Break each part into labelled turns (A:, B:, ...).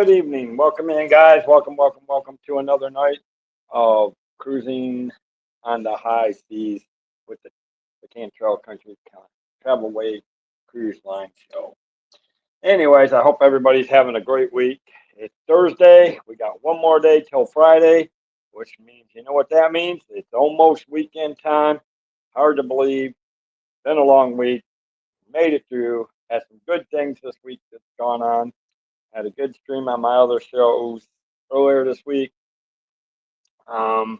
A: Good evening. Welcome in, guys. Welcome to another night of cruising on the high seas with the Cantrell Country Travelway Cruise Line Show. Anyways, I hope everybody's having a great week. It's Thursday. We got one more day till Friday, which means, you know what that means? It's almost weekend time. Hard to believe. Been a long week. Made it through. Had some good things this week that's gone on. Had a good stream on my other shows earlier this week. Um,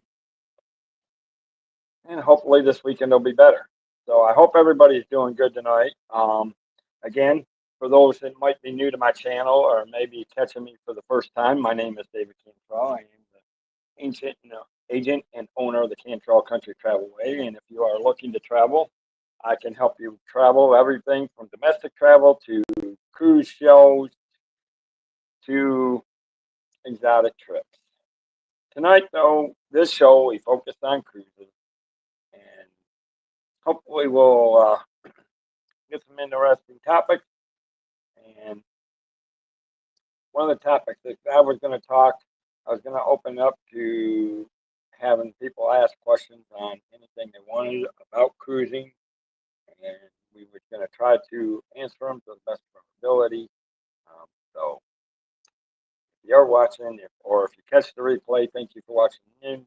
A: and hopefully this weekend will be better. So I hope everybody's doing good tonight. Again, for those that might be new to my channel or maybe catching me for the first time, my name is David Cantrell. I am the agent and owner of the Cantrell Country Travelway. And if you are looking to travel, I can help you travel everything from domestic travel to cruise shows to exotic trips. Tonight, though, this show we focused on cruises, and hopefully we'll get some interesting topics. And one of the topics that I was going to open up to having people ask questions on anything they wanted about cruising, and we were going to try to answer them to the best of our ability. So if you're watching, or if you catch the replay, thank you for watching the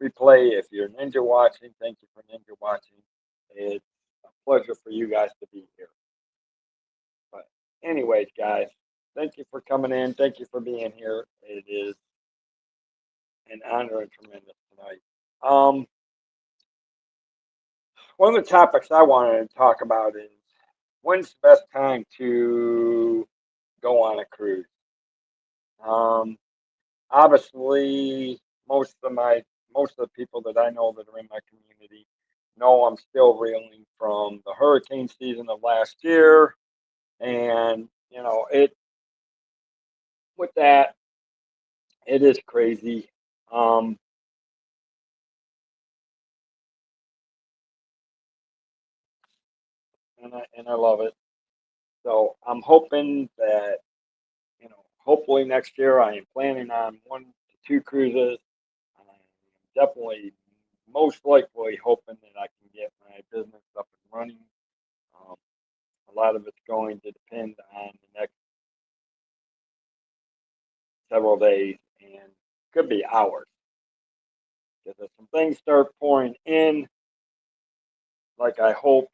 A: replay. If you're ninja watching, thank you for ninja watching. It's a pleasure for you guys to be here. But anyways, guys, thank you for coming in. Thank you for being here. It is an honor and tremendous tonight. One of the topics I wanted to talk about is when's the best time to go on a cruise. Obviously, most of the people that I know that are in my community know I'm still reeling from the hurricane season of last year, and with that, it is crazy. And I love it. So I'm hoping that hopefully next year I am planning on 1 to 2 cruises. I'm definitely most likely hoping that I can get my business up and running. Um, a lot of it's going to depend on the next several days and could be hours. Because if some things start pouring in, like I hope,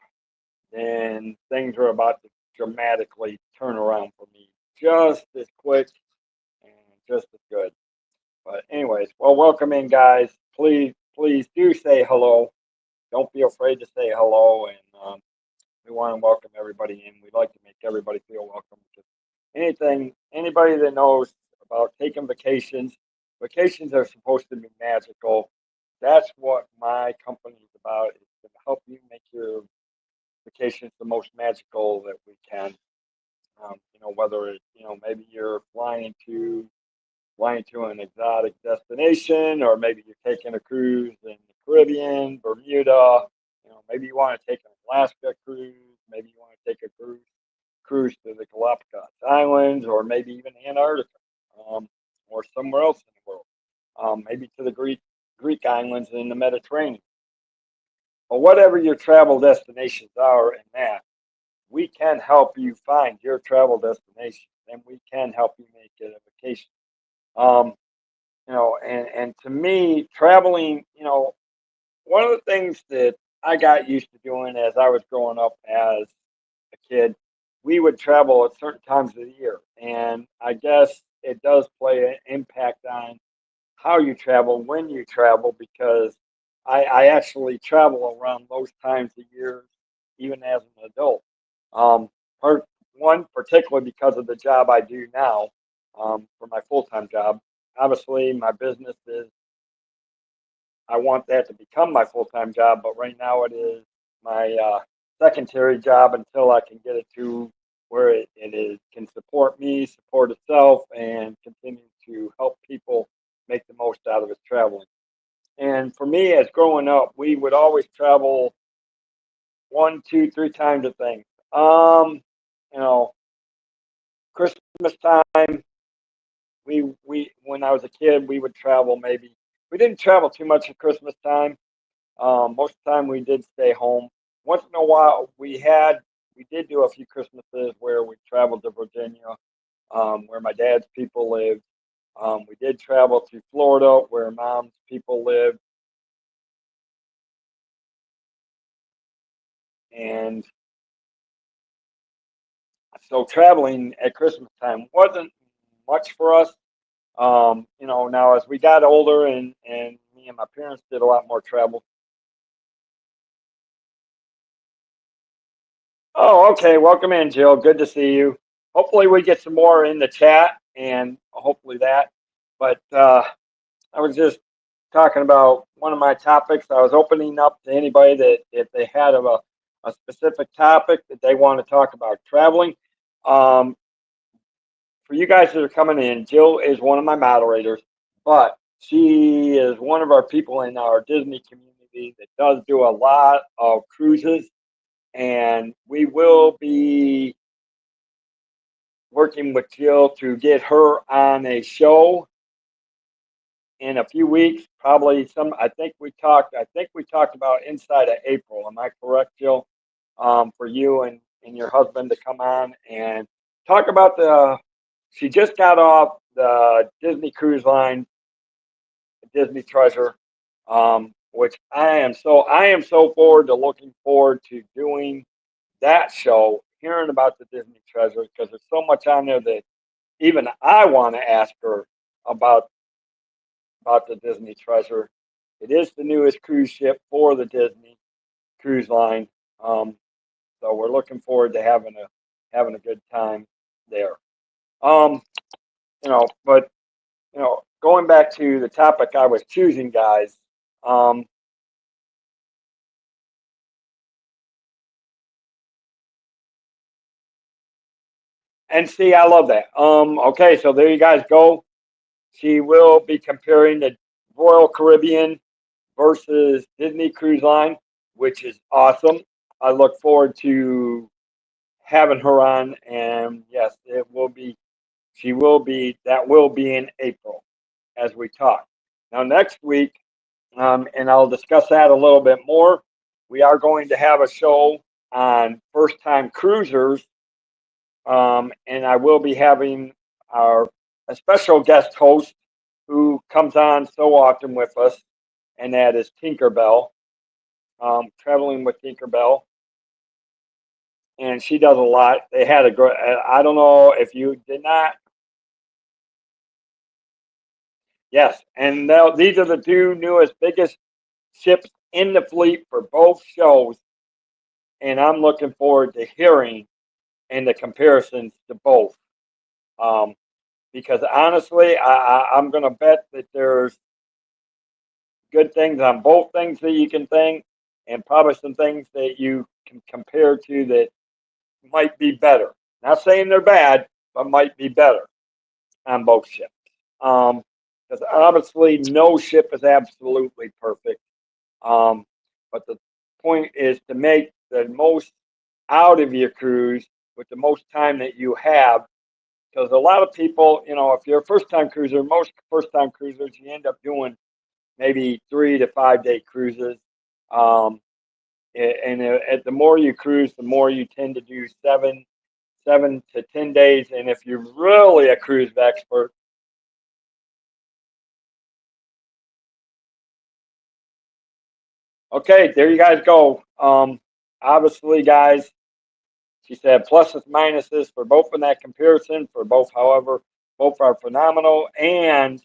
A: then things are about to dramatically turn around for me just as quick and just as good. But anyways, well, welcome in, guys. Please do say hello. Don't be afraid to say hello, and we want to welcome everybody in. We'd like to make everybody feel welcome. Because anybody that knows about taking vacations are supposed to be magical. That's what my company is about. Is to help you make your vacations the most magical that we can. Whether it, maybe you're flying to an exotic destination, or maybe you're taking a cruise in the Caribbean, Bermuda. Maybe you want to take an Alaska cruise. Maybe you want to take a cruise to the Galapagos Islands, or maybe even Antarctica, or somewhere else in the world. Maybe to the Greek islands in the Mediterranean. But whatever your travel destinations are, in that we can help you find your travel destination, and we can help you make it a vacation. And to me, traveling, one of the things that I got used to doing as I was growing up as a kid, we would travel at certain times of the year. And I guess it does play an impact on how you travel, when you travel, because I actually travel around those times of years, even as an adult. Um, One, particularly because of the job I do now, for my full-time job. Obviously, my business is, I want that to become my full-time job, but right now it is my secondary job until I can get it to where it can support me, support itself, and continue to help people make the most out of its traveling. And for me, as growing up, we would always travel 1, 2, 3 times a thing. You know, Christmas time, we when I was a kid, we would travel. Maybe we didn't travel too much at Christmas time. Most of the time, we did stay home. Once in a while, we did do a few Christmases where we traveled to Virginia, where my dad's people lived. We did travel to Florida, where mom's people lived, and so traveling at Christmas time wasn't much for us. Now as we got older and me and my parents did a lot more travel. Oh, okay. Welcome in, Jill. Good to see you. Hopefully we get some more in the chat and hopefully that. But I was just talking about one of my topics. I was opening up to anybody that if they had a specific topic that they want to talk about traveling. Um, for you guys that are coming in, Jill is one of my moderators, but she is one of our people in our Disney community that does do a lot of cruises, and we will be working with Jill to get her on a show in a few weeks. Probably some. I think we talked. I think we talked about inside of April. Am I correct, Jill? For you and your husband to come on and talk about the. She just got off the Disney Cruise Line, Disney Treasure, which I am so forward to looking forward to doing that show, hearing about the Disney Treasure because there's so much on there that even I want to ask her about about the Disney Treasure. It is the newest cruise ship for the Disney Cruise Line, so we're looking forward to having a good time there. Um, but going back to the topic I was choosing, guys. Um, and see, I love that. Okay, so there you guys go. She will be comparing the Royal Caribbean versus Disney Cruise Line, which is awesome. I look forward to having her on, and yes, it will be. She will be. That will be in April, as we talk. Now next week, and I'll discuss that a little bit more. We are going to have a show on first-time cruisers, and I will be having our a special guest host who comes on so often with us, and that is Tinkerbell, traveling with Tinkerbell, and she does a lot. They had a great. I don't know if you did not. Yes, and now these are the two newest, biggest ships in the fleet for both shows, and I'm looking forward to hearing and the comparisons to both. Um, because honestly, I'm going to bet that there's good things on both things that you can think, and probably some things that you can compare to that might be better. Not saying they're bad, but might be better on both ships. Um, because obviously no ship is absolutely perfect. Um, but the point is to make the most out of your cruise with the most time that you have. Because a lot of people, if you're a first time cruiser, most first time cruisers, you end up doing maybe 3 to 5 day cruises. Um, and the more you cruise, the more you tend to do 7 to 10 days. And if you're really a cruise expert, okay, there you guys go. Obviously, guys, she said pluses, minuses for both in that comparison for both. However, both are phenomenal, and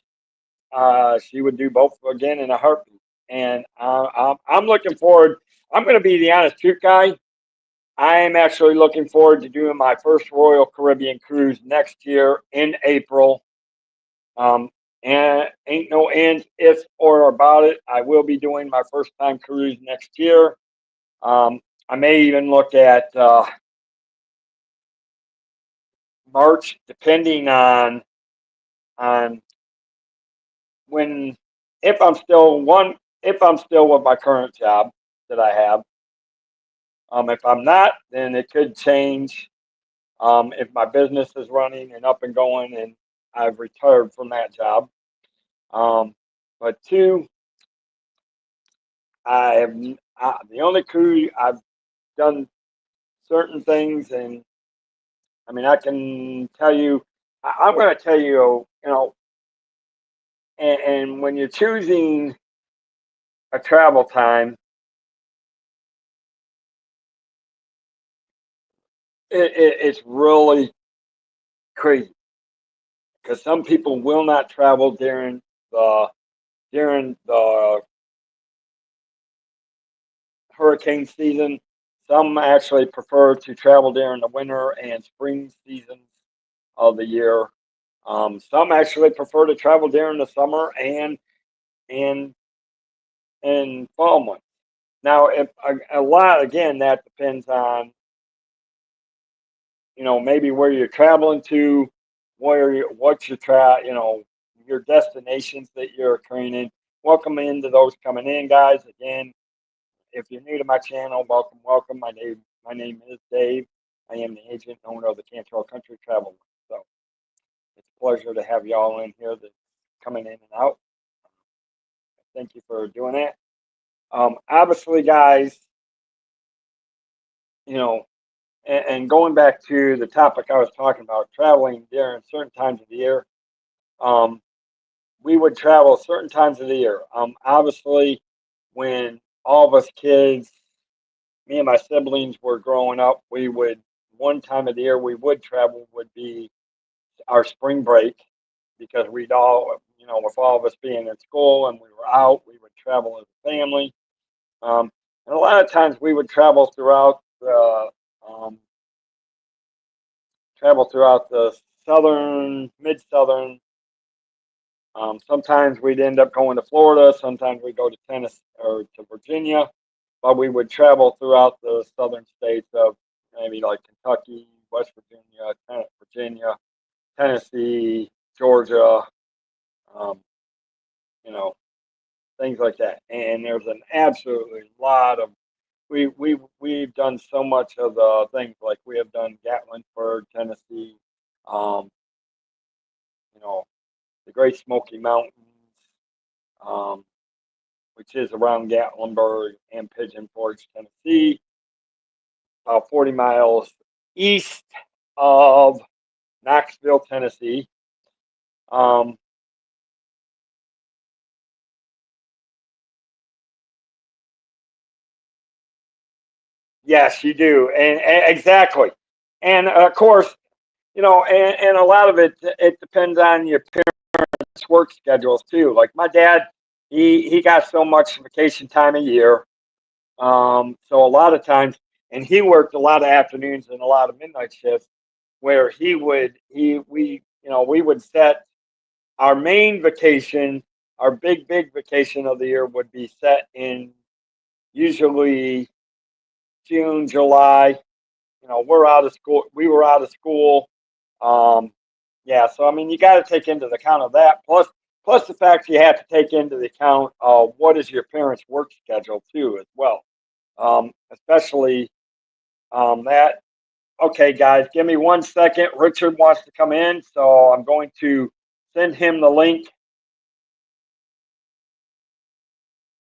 A: she would do both again in a heartbeat. And I'm looking forward. I'm going to be the honest truth guy. I am actually looking forward to doing my first Royal Caribbean cruise next year in April. Um, and ain't no ands, ifs, or about it. I will be doing my first time cruise next year. I may even look at March, depending on when if I'm still with my current job that I have. If I'm not, then it could change. If my business is running and up and going, I've retired from that job. But two, I have the only crew I've done certain things, and I mean I can tell you, I'm going to tell you, and when you're choosing a travel time, it's really crazy because some people will not travel the during the hurricane season. Some actually prefer to travel during the winter and spring seasons of the year. Some actually prefer to travel during the summer and and fall months. Now, if a lot again, that depends on maybe where you're traveling to, what's your your destinations that you're occurring in. Welcome into those coming in, guys. Again, if you're new to my channel, welcome, welcome. My name is Dave. I am the agent and owner of the Cantrell Country Travel. So it's a pleasure to have y'all in here that's coming in and out. Thank you for doing that. Obviously, guys, you know, and going back to the topic I was talking about, traveling during certain times of the year, um, we would travel certain times of the year. Obviously, when all of us kids, me and my siblings were growing up, we would one time of the year we would travel would be our spring break because we'd all, with all of us being in school and we were out, we would travel as a family. And a lot of times we would um, travel throughout the southern, mid-southern. Sometimes we'd end up going to Florida. Sometimes we'd go to Tennessee or to Virginia, but we would travel throughout the southern states of maybe like Kentucky, West Virginia, Virginia, Tennessee, Georgia, um, you know, things like that. And there's an absolutely lot of we've done so much of the things like we have done Gatlinburg, Tennessee, um, you know, the Great Smoky Mountains, um, which is around Gatlinburg and Pigeon Forge, Tennessee, about 40 miles east of Knoxville, Tennessee. Um, yes, you do, and exactly, and of course, and a lot of it depends on your parents' work schedules too. Like my dad, he got so much vacation time a year. So a lot of times, and he worked a lot of afternoons and a lot of midnight shifts, where we would set our main vacation, our big vacation of the year would be set in usually June, July. We're out of school. We were out of school. Um, yeah, so I mean, you got to take into the account of that. Plus the fact you have to take into the account of what is your parents' work schedule too, as well. Especially that. Okay, guys, give me 1 second. Richard wants to come in, so I'm going to send him the link.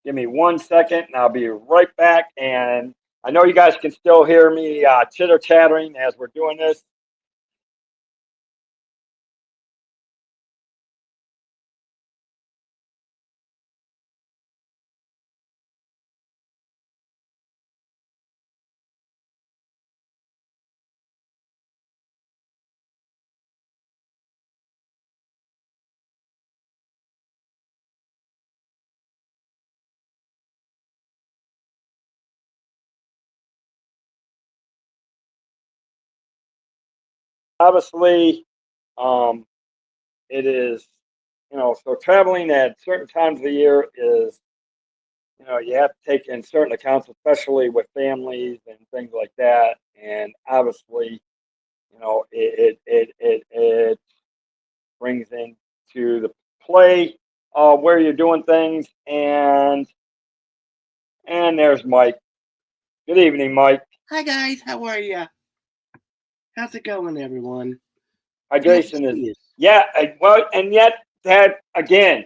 A: Give me 1 second, and I'll be right back. And I know you guys can still hear me chitter chattering as we're doing this. Obviously, um, it is, so traveling at certain times of the year is, you have to take in certain accounts, especially with families and things like that. And obviously, it brings into the play where you're doing things. And there's Mike. Good evening, Mike.
B: Hi guys, how are ya? How's it going, everyone?
A: Hi,
B: Good to
A: Jason.
B: see you.
A: Yeah, well, and yet that again,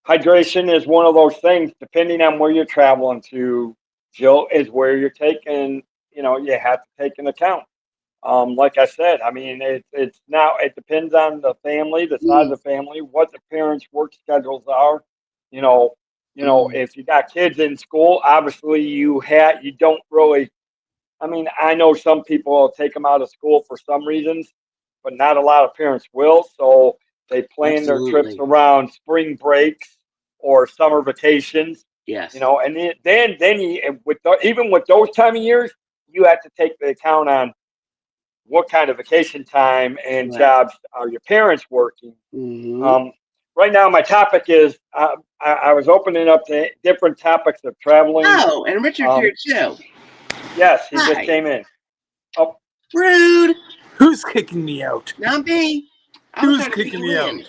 A: hydration is one of those things. Depending on where you're traveling to, Jill, is where you're taking. You have to take into account. Like I said, I mean, it's now it depends on the family, the size of the family, what the parents' work schedules are. You know, if you got kids in school, obviously you don't really. I mean, I know some people will take them out of school for some reasons, but not a lot of parents will. So they plan their trips
B: Absolutely.
A: around spring breaks or summer vacations.
B: Yes.
A: And then you, even with those time of years, you have to take the account on what kind of vacation time and
B: Right.
A: jobs are your parents working.
B: Mm-hmm.
A: Right now, my topic is I was opening up to different topics of traveling.
B: Oh, and Richard's here too.
A: Yes, he just
B: Hi.
A: came in. Oh,
B: Rude.
C: Who's kicking me out?
B: Not me. I was
C: Who's
B: trying to
C: kicking
B: get
C: me
B: you
C: out?
B: in.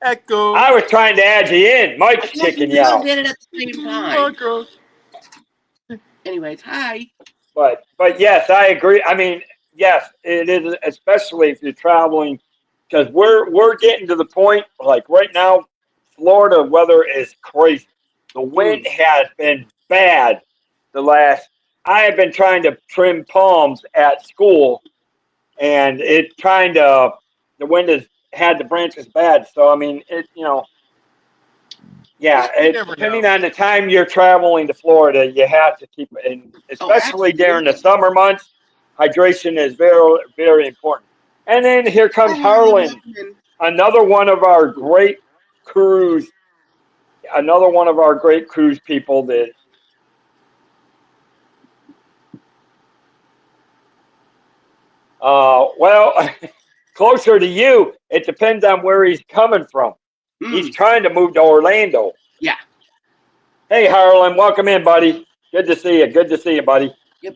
C: Echo.
A: I was trying to add you in. Mike's kicking you out.
B: We did it at the same time.
C: Echo.
B: Anyways, hi.
A: But yes, I agree. I mean, yes, it is, especially if you're traveling, because we're getting to the point like right now, Florida weather is crazy. The wind has been bad the last. I have been trying to trim palms at school, and it trying to the wind has had the branches bad. So I mean, yeah,
C: You never
A: depending
C: know.
A: on the time you're traveling to Florida, you have to keep it, and especially during the
B: absolutely.
A: summer months, hydration is very, very important. And then here comes Harlan, another one of our great cruise, another one of our great cruise people that, well, closer to you, it depends on where he's coming from. He's trying to move to Orlando.
B: Yeah.
A: Hey, Harlan, welcome in, buddy. Good to see you. Good to see you, buddy.
B: Yep.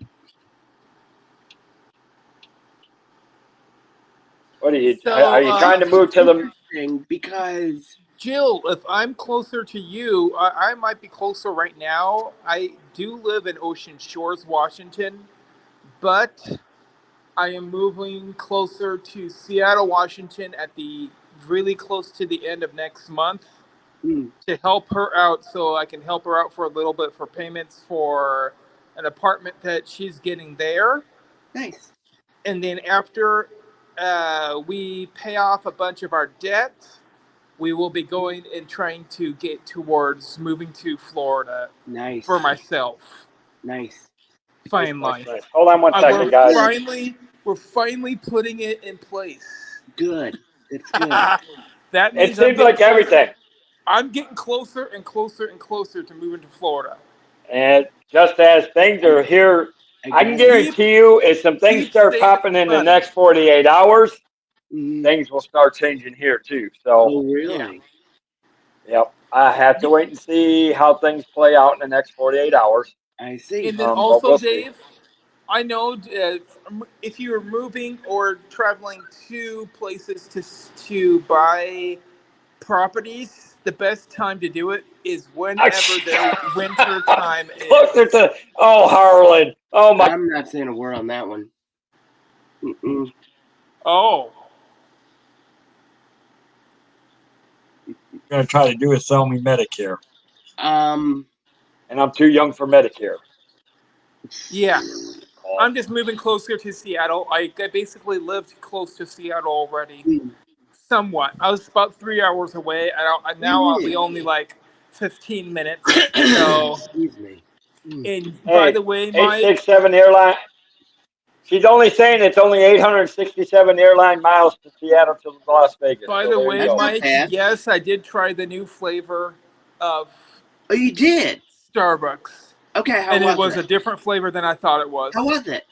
A: What are you?
C: So,
A: Are you trying to move to the?
B: Because
C: Jill, if I'm closer to you, I might be closer right now. I do live in Ocean Shores, Washington, but I am moving closer to Seattle, Washington at the really close to the end of next month to help her out so I can help her out for a little bit for payments for an apartment that she's getting there.
B: nice.
C: And then after we pay off a bunch of our debt, we will be going and trying to get towards moving to Florida
B: Nice.
C: for myself.
B: Nice.
C: Finally,
A: Nice. Hold on one second, guys.
C: we're finally putting it in place.
B: Good. It's good.
C: That means
A: It seems like everything.
C: I'm getting closer and closer and closer to moving to Florida.
A: And just as things are here, I can guarantee you, if some things start popping in the next 48 hours, things will start changing here too. So,
B: oh, really?
A: yep, I have to wait and see how things play out in the next 48 hours.
B: I see.
C: And then
A: But
C: also,
A: we'll see.
C: Dave, I know if you're moving or traveling to places to buy properties, the best time to do it is whenever their winter time is.
A: Closer to Harlan. Oh my!
B: I'm not saying a word on that one.
C: Oh.
A: Gonna try to do is sell me Medicare.
B: And
A: I'm too young for Medicare.
C: Yeah. I'm just moving closer to Seattle. I basically lived close to Seattle already. Somewhat. I was about 3 hours away. Now I'll be only like 15 minutes. So.
B: Excuse me.
C: And by the way, Mike.
A: 867 airline. She's only saying it's only 867 airline miles to Seattle to Las Vegas.
C: By the way, Mike,
B: bad.
C: yes, I did try the new flavor of.
B: Oh, you did?
C: Starbucks.
B: Okay, how
C: and
B: was
C: it was
B: it?
C: a different flavor than I thought it was.
B: How was it?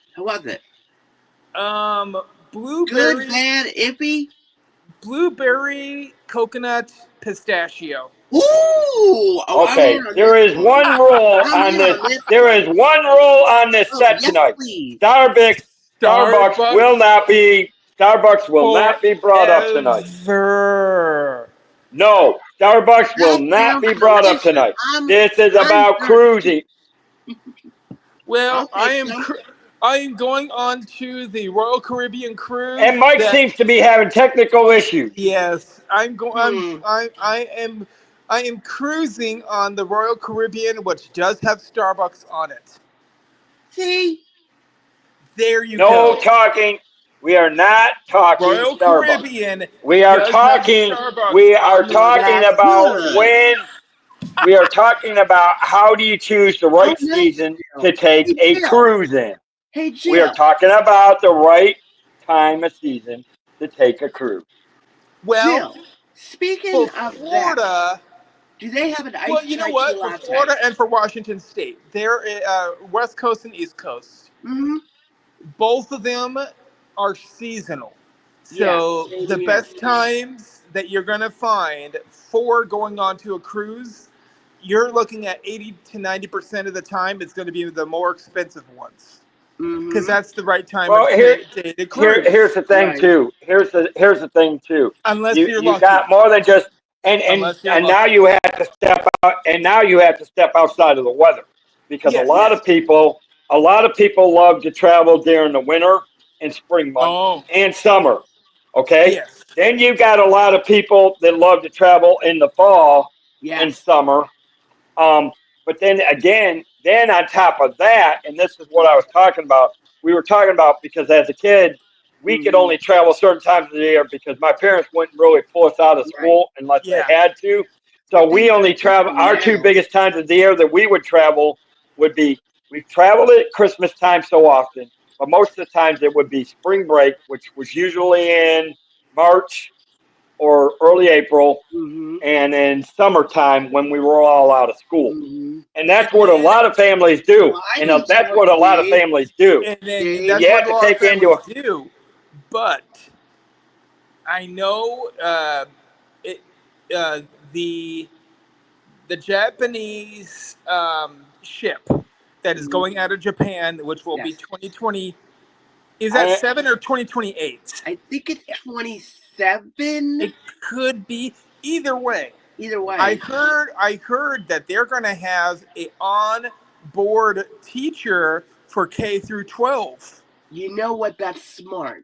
C: Blueberry.
B: Good, bad, iffy?
C: Blueberry, coconut, pistachio.
B: Ooh! Oh,
A: okay, there is one rule on this. There is one rule on this set tonight.
B: Please.
A: Starbucks will not be. Starbucks will not be brought up tonight. No, Starbucks will not be brought up tonight. This is about cruising.
C: Well, I I am going on to the Royal Caribbean cruise.
A: And Mike seems to be having technical issues.
C: Yes, I'm going.
B: Hmm.
C: I am cruising on the Royal Caribbean, which does have Starbucks on it.
B: See?
C: There you
A: No
C: go.
A: talking. We are not talking
C: Royal
A: Starbucks.
C: Caribbean
A: We are
C: does
A: talking.
C: have Starbucks
A: We are
C: on it.
A: talking
B: That's
A: about
B: good.
A: when. We are talking about how do you choose the right
B: Oh, no,
A: season
B: Jill.
A: to take
B: Hey,
A: a
B: Jill.
A: cruise in.
B: Hey,
A: We are
B: Jill.
A: talking about the right time of season to take a cruise.
C: Well,
B: Jill, speaking
C: for
B: of that,
C: Florida,
B: do they have an
C: well,
B: iced
C: you know
B: chai tea
C: what? For
B: latte?
C: Florida and for Washington State, they're West Coast and East Coast.
B: Mm-hmm.
C: Both of them are seasonal.
B: Yeah,
C: So
B: same
C: the
B: here.
C: best times that you're going to find for going onto a cruise, you're looking at 80 to 90% of the time, it's going to be the more expensive ones. Because
B: Mm-hmm.
C: that's the right time
A: Well,
C: of day to cruise.
A: here's the thing
B: Right.
A: too. Here's the thing too.
C: Unless you're
A: You
C: lucky.
A: got more than just
C: Unless you're
A: and
C: lucky.
A: now you have to step out and now you have to step outside of the weather because
C: Yes.
A: a lot of people love to travel during the winter and spring months
C: Oh,
A: and summer. Okay?
C: yes.
A: Then you got a lot of people that love to travel in the fall and
B: Yes.
A: summer. But then again, then on top of that, and this is what I was talking about, we were talking about because as a kid, we could
B: Mm-hmm.
A: only travel certain times of the year because my parents wouldn't really pull us out of
B: Right.
A: school unless
C: Yeah.
A: they had to. So
B: But
A: we
B: things
A: only
B: are
A: travel,
B: different
A: our two
B: now.
A: biggest times of the year that we would travel would be, we've traveled at Christmas time so often, but most of the times it would be spring break, which was usually in March or early April,
B: Mm-hmm.
A: and in summertime when we were all out of school.
B: Mm-hmm.
A: And that's
C: And
A: what a
C: then,
A: lot of families do.
B: Well, I
A: And
B: can
A: that's
B: tell
A: what a lot of
B: you,
A: families do.
C: and then
B: Dave,
C: that's
A: You
C: what
A: have
C: a
A: to
C: lot of
A: take into
C: families do. But I know it, uh, the the Japanese ship that is
B: Mhm.
C: going out of Japan, which will be
B: Yes.
C: 2020. Is that
A: I,
C: 7 or 2028?
B: I think it's 27.
C: It could be either way.
B: Either way.
C: I heard that they're going to have a on-board teacher for K through 12.
B: You know what? That's smart.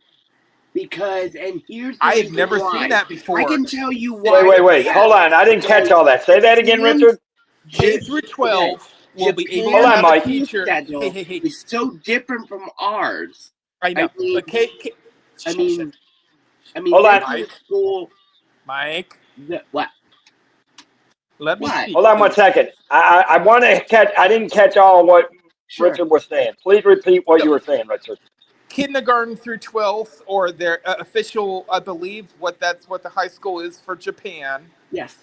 B: Because, and here's the
C: I have
B: reason
C: never
B: why.
C: seen that
B: I
C: before.
B: can tell you why.
A: wait. Hold on. I didn't catch all that. Say that again,
B: Japan's
A: Richard.
C: K through 12 will be able to
A: Hold on,
B: Japan's
C: have a
A: Mike.
B: school
C: teacher.
B: schedule
C: Hey.
B: is so different from ours.
C: I know.
B: I mean,
C: But
B: I
C: Shh.
B: mean,
A: Hold
B: they
A: on.
B: go to
C: Mike,
B: school.
C: Mike,
B: What?
C: let me
B: What?
C: speak,
A: Hold on one
C: please.
A: second. I want to catch. I didn't catch all what
B: Sure.
A: Richard was saying. Please repeat what
C: So,
A: you were saying, Richard.
C: kindergarten through 12th, or their official, I believe, that's what the high school is for Japan.
B: Yes.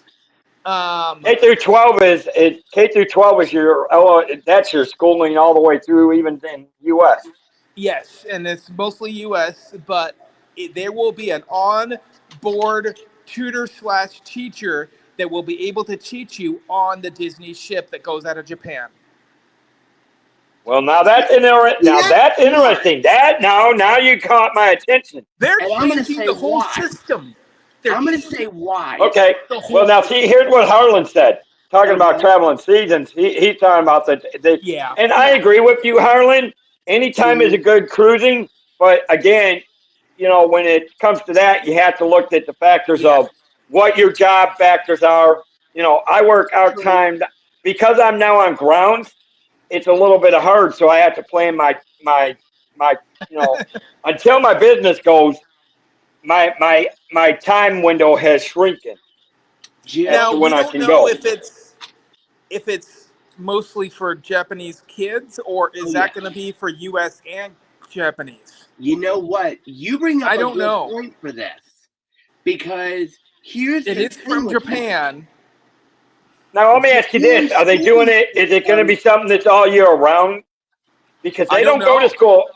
A: K through 12 is K through 12 is that's your schooling all the way through even in U.S.
C: Yes, and it's mostly U.S., but there will be an on-board tutor slash teacher that will be able to teach you on the Disney ship that goes out of Japan.
A: Well, now that's interesting. That now you caught my attention.
C: They're
B: And I'm going to
C: changing
B: say
C: the whole
B: why.
C: system. They're
B: I'm going to
C: changing
B: say why.
A: Okay.
C: the whole
A: Well, now
C: system.
A: see, here's what Harlan said. Talking about
B: Okay.
A: traveling seasons, he's talking about the
C: Yeah.
A: and I agree with you, Harlan. Anytime is a good cruising, but again, when it comes to that, you have to look at the factors
B: Yeah.
A: of what your job factors are. I work out
B: True.
A: time because I'm now on grounds. It's a little bit hard, so I have to plan my until my business goes. My time window has shrunken as
C: Now
A: to
B: Jill,
A: when
C: we
A: I
C: don't
A: can
C: know
A: go.
C: if it's mostly for Japanese kids or is that going to be for U.S. and Japanese.
B: you know what? You bring up
C: I
B: a
C: don't
B: good
C: know.
B: point for this. Because here's
C: It
B: the
C: is
B: thing
C: from
B: with
C: Japan.
A: Now let me ask you this:
B: Japan's
A: are they doing
B: schooling
A: it? Is it going to
B: system.
A: be something that's all year round? Because
C: I
A: they
C: don't
A: don't go to
C: know.
A: school.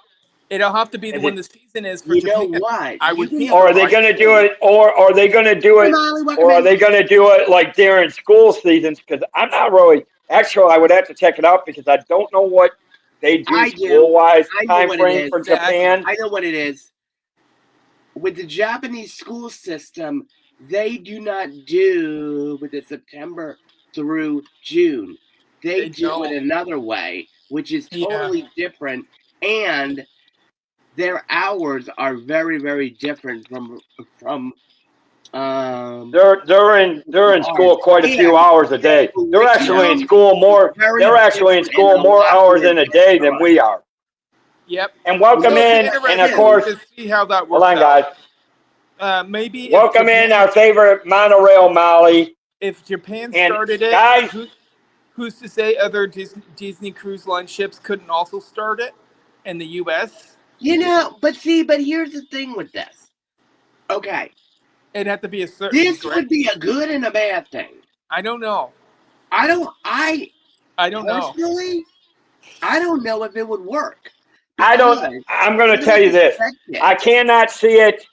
C: It'll have to be
A: Is
C: when
A: it,
C: the season is for
B: You know
C: Japan.
B: what?
C: I
B: You
C: would
B: bring
C: think,
B: up
A: or
B: a
A: are they
C: right?
A: going to do it? Or are they going to do
B: Hey,
A: it?
B: Molly, welcome
A: Or are
B: in.
A: they going to do it like during school seasons? Because I'm not really. Actually, I would have to check it out because I don't know what they do
B: I do.
A: school wise
B: I know
A: time
B: what it
A: frame
B: is.
A: for
C: Exactly.
A: Japan.
B: I know what it is. With the Japanese school system, they do not do with the September through June. They
C: They
B: do it
C: don't.
B: another way, which is
C: Yeah.
B: totally different. and their hours are very, very different from
A: They're in school quite a few hours a day. They're actually in school more. They're actually in school more hours in a day than we are.
C: Yep.
A: And welcome in, and of course,
C: to see how that
A: hold
C: works
A: on, guys.
C: Maybe
A: Welcome in our favorite monorail, Molly.
C: If Japan
A: And
C: started it,
A: guys,
C: who's to say other Disney Cruise Line ships couldn't also start it in the U.S.?
B: But here's the thing with this. Okay.
C: It'd have to be a certain.
B: This would be a good and a bad thing.
C: I don't know.
B: I don't
C: know.
B: Personally, I don't know if it would work.
A: I'm going to tell you this. I cannot see it.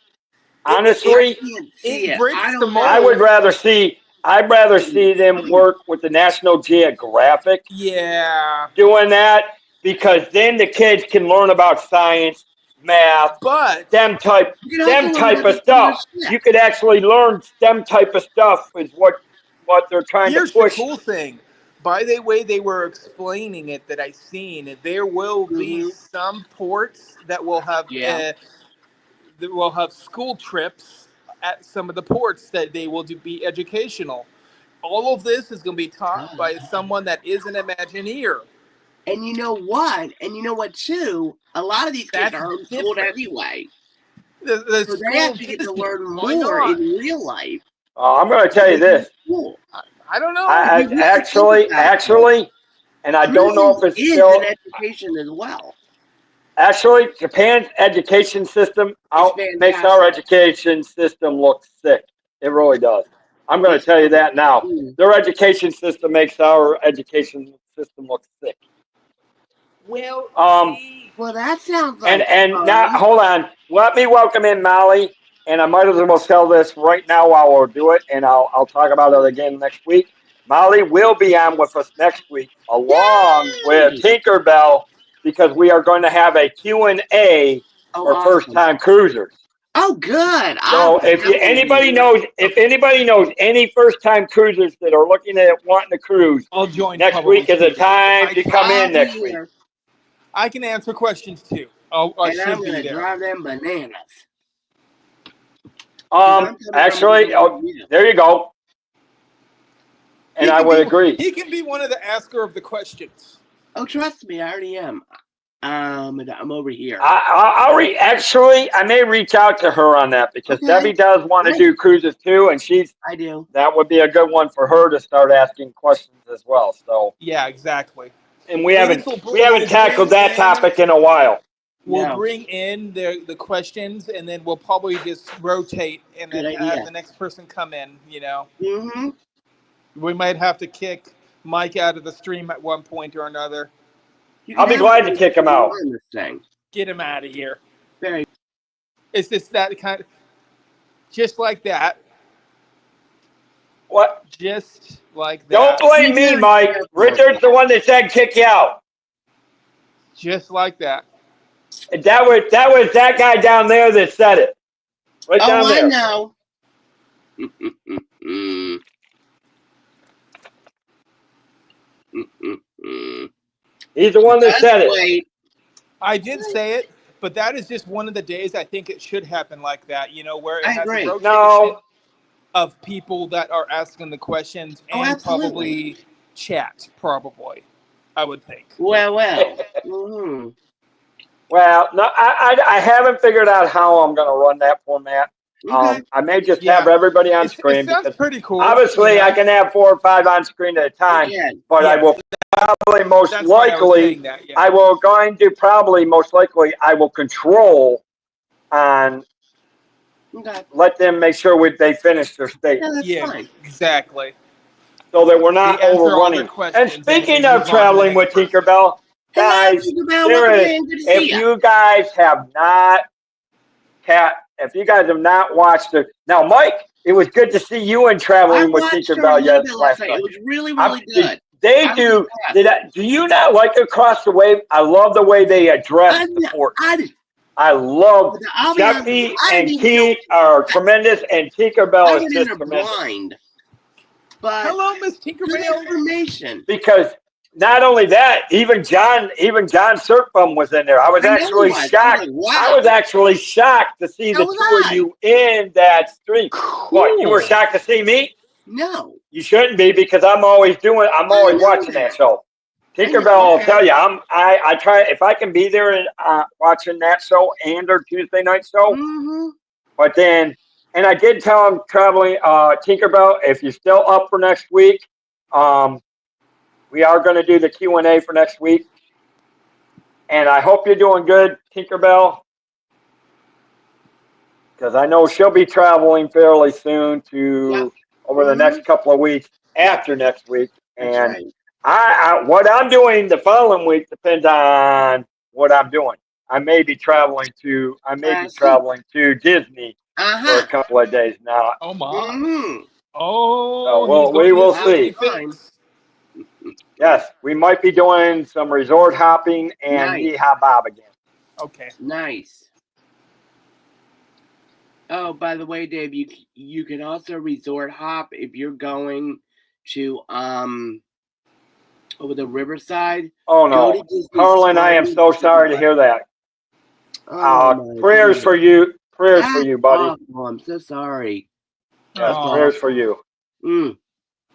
A: Honestly, I would rather see. I'd rather see them work with the National Geographic.
C: Yeah.
A: Doing that, because then the kids can learn about science, math,
C: but
A: STEM type of stuff. You could actually learn STEM type of stuff is what they're trying to push.
C: Here's the cool thing. By the way they were explaining it that I seen, there will be some ports that will have school trips at some of the ports that they will be educational. All of this is going to be taught by someone that is an Imagineer.
B: And you know what? Too? A lot of these kids are homeschooled anyway.
C: So
B: they have to get to learn more in real life.
A: I'm going to tell you this.
C: I don't know.
A: Actually, and I don't know if it's still
B: an education as well.
A: Actually, Japan's education system makes our education system look sick. It really does. I'm going to tell you that now. Their education system makes our education system look sick.
C: Well,
B: that sounds like
A: and now hold on. Let me welcome in Molly, and I might as well tell this right now while we'll do it, and I'll talk about it again next week. Molly will be on with us next week, along with Tinkerbell, because we are going to have a Q&A for first-time cruisers.
B: Oh, good.
A: So if anybody knows any first-time cruisers that are looking at wanting to cruise,
C: I'll join.
A: Next week is a time to come in next week.
C: I can answer questions too. I'm going to
B: drive them bananas.
A: Actually, there you go. And I would agree.
C: He can be one of the asker of the questions.
B: Oh, trust me, I already am. I'm over here.
A: I may reach out to her on that, because Debbie does want to do cruises too, and
B: I do.
A: That would be a good one for her to start asking questions as well. So
C: yeah, exactly.
A: And we haven't tackled that topic in a while.
C: We'll bring in the questions, and then we'll probably just rotate and then have the next person come in.
B: Mm-hmm.
C: We might have to kick Mike out of the stream at one point or another.
A: I'll be glad to kick him out.
C: Get him out of here.
B: Very.
C: It's just that kind of, just like that.
A: What?
C: Just like that.
A: Don't blame me, Mike. Richard's the one that said kick you out.
C: Just like that.
A: And that was that guy down there that said it. Right down there.
B: I know.
A: He's the one that said it.
C: I did say it, but that is just one of the days I think it should happen like that, where it has a rotation of people that are asking the questions and probably chat, probably, I would think.
B: Well. Mm-hmm.
A: Well, no, I haven't figured out how I'm going to run that format. I may just have everybody on screen.
C: It sounds pretty cool.
A: Obviously, I can have 4 or 5 on screen at a time, but I will probably most likely I will control on let them make sure they finish their statement.
B: Fine.
C: Exactly.
A: So that we're not overrunning. And speaking of traveling with Tinkerbell, guys, if you guys have not watched it, now Mike, it was good to see you in traveling with Tinkerbell last night.
B: It was really, really good.
A: They do. Do you not like Across the Wave? I love the way they address the port. I love Jeffy and Keith are tremendous, and Tinkerbell is just tremendous.
B: But
C: hello, Miss Tinkerbell.
B: Information.
A: Because Not only that, even John Sertbum was in there. I was
B: I know
A: actually
B: he was.
A: shocked.
B: I'm like, wow.
A: I was actually shocked to see
B: So
A: the
B: was
A: two of
B: I.
A: you in that stream. What, you were
C: Cool.
A: shocked to see me?
B: No.
A: You shouldn't be, because I'm always
B: I know
A: watching that show.
B: I know.
A: Tinkerbell will
C: Okay.
A: tell you, I try, if I can be there and watching that show and our Tuesday night show.
B: Mm-hmm.
A: But then, and I did tell him, traveling Tinkerbell, if you're still up for next week, we are going to do the Q&A for next week. And I hope you're doing good, Tinkerbell, because I know she'll be traveling fairly soon over the next couple of weeks after next week.
B: That's
A: And
B: right.
A: what I'm doing the following week depends on what I'm doing. I may be traveling to Disney for a
B: Uh-huh.
A: couple of days now.
C: Oh my.
B: Mm-hmm.
C: Oh,
A: So
C: he's going
A: we
C: to
A: will
C: his Disney
A: see.
C: fix.
A: Yes, we might be doing some resort hopping and
B: Nice.
A: Yeehaw Bob again.
C: Okay.
B: Nice. Oh, by the way, Dave, you can also resort hop if you're going to over the Riverside.
A: Oh
B: Go to
A: no,
B: Disney
A: Harlan, I am so sorry to hear that.
B: Oh my
A: Prayers
B: goodness.
A: for you. Prayers for
B: That's
A: you, buddy.
B: awful. I'm so sorry.
A: Yes,
C: Aw.
A: prayers for you.
B: Mm.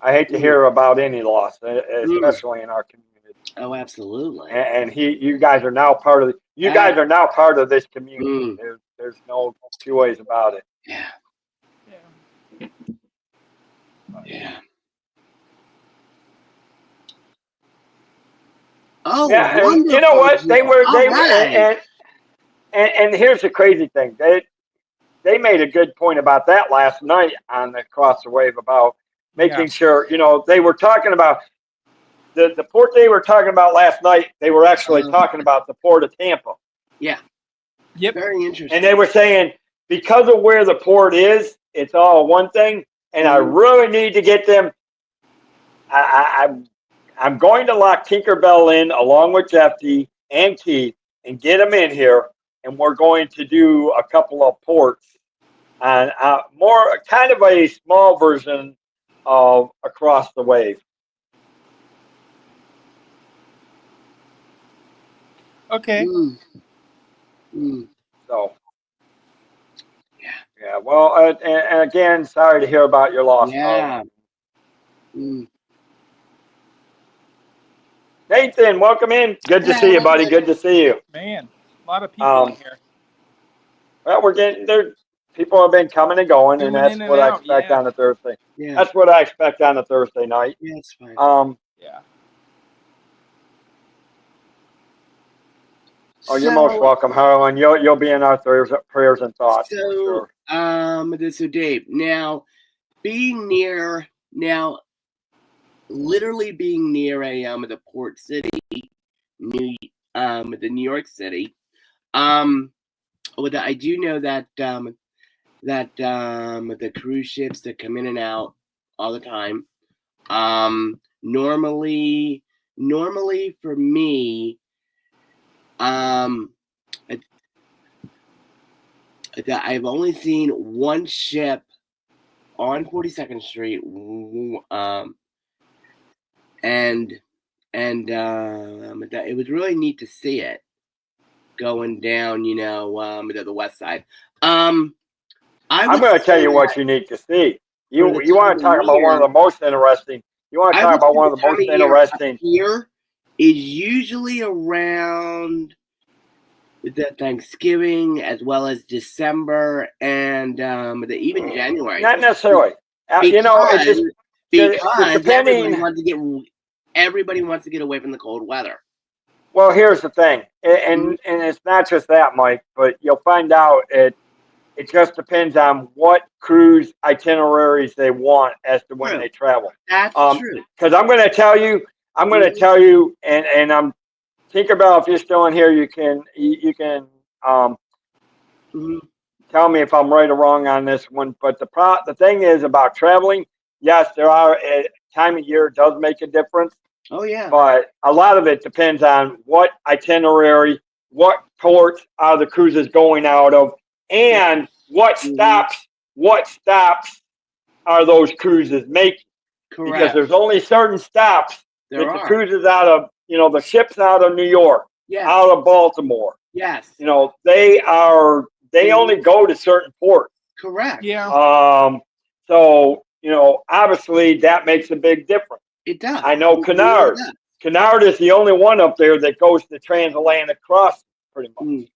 A: I hate to hear about any loss, especially in our community.
B: Oh, absolutely.
A: And you guys are now part of guys are now part of this community. There's no two ways about it.
B: Yeah.
C: Yeah.
B: Yeah. Oh,
A: Yeah, and
B: wonderful.
A: you know what?
B: Right.
A: And here's the crazy thing. They made a good point about that last night on the Cross the Wave about making sure, they were talking about the port they were talking about last night. They were actually talking about the port of Tampa.
B: Yeah.
C: Yep.
B: Very interesting.
A: And they were saying, because of where the port is, it's all one thing. And I really need to get them. I'm going to lock Tinkerbell in along with Jeffy and Keith and get them in here. And we're going to do a couple of ports on more kind of a small version of Across the Wave.
C: Okay.
A: So, yeah. Well, and again, sorry to hear about your loss.
B: Yeah.
A: Nathan, welcome in. Good to see you, buddy. Good to see you.
C: Man, a lot of people in here.
A: Well, we're getting there. People have been coming and going, and that's what I expect on a Thursday.
B: Yeah.
A: That's what I expect on a Thursday night.
B: Yeah, it's fine.
C: Yeah.
A: Oh, you're most welcome, Harlan. You'll be in our prayers and thoughts.
B: So,
A: for sure.
B: So Dave, now literally being near the port city, the New York City. I do know that the cruise ships that come in and out all the time. Normally for me, I've only seen one ship on 42nd Street, and it was really neat to see it going down, the west side. I'm
A: going to tell you what you need to see. You want to talk about one of the most interesting. You want to talk about one of the most interesting.
B: Here is usually around the Thanksgiving as well as December and even January.
A: Not necessarily.
B: Because
A: depending.
B: Everybody wants to get away from the cold weather.
A: Well, here's the thing, and it's not just that, Mike, but you'll find out it just depends on what cruise itineraries they want as to when they travel.
B: That's true.
A: Because I'm going to tell you, and I'm Tinkerbell. If you're still in here, you can tell me if I'm right or wrong on this one. But the thing is about traveling. Yes, there are time of year does make a difference.
B: Oh yeah.
A: But a lot of it depends on what itinerary, what ports are the cruises going out of, and what stops are those cruises making.
B: Correct.
A: Because there's only certain stops
B: There
A: Get the
B: are.
A: cruises out of, the ships out of New York,
B: Yes.
A: out of Baltimore.
B: Yes.
A: They only go to certain ports.
B: Correct.
C: Yeah.
A: So, obviously that makes a big difference.
B: It does.
A: I know
B: It
A: Cunard.
B: really does.
A: Cunard is the only one up there that goes to transatlantic crossing, pretty much.
B: Mm.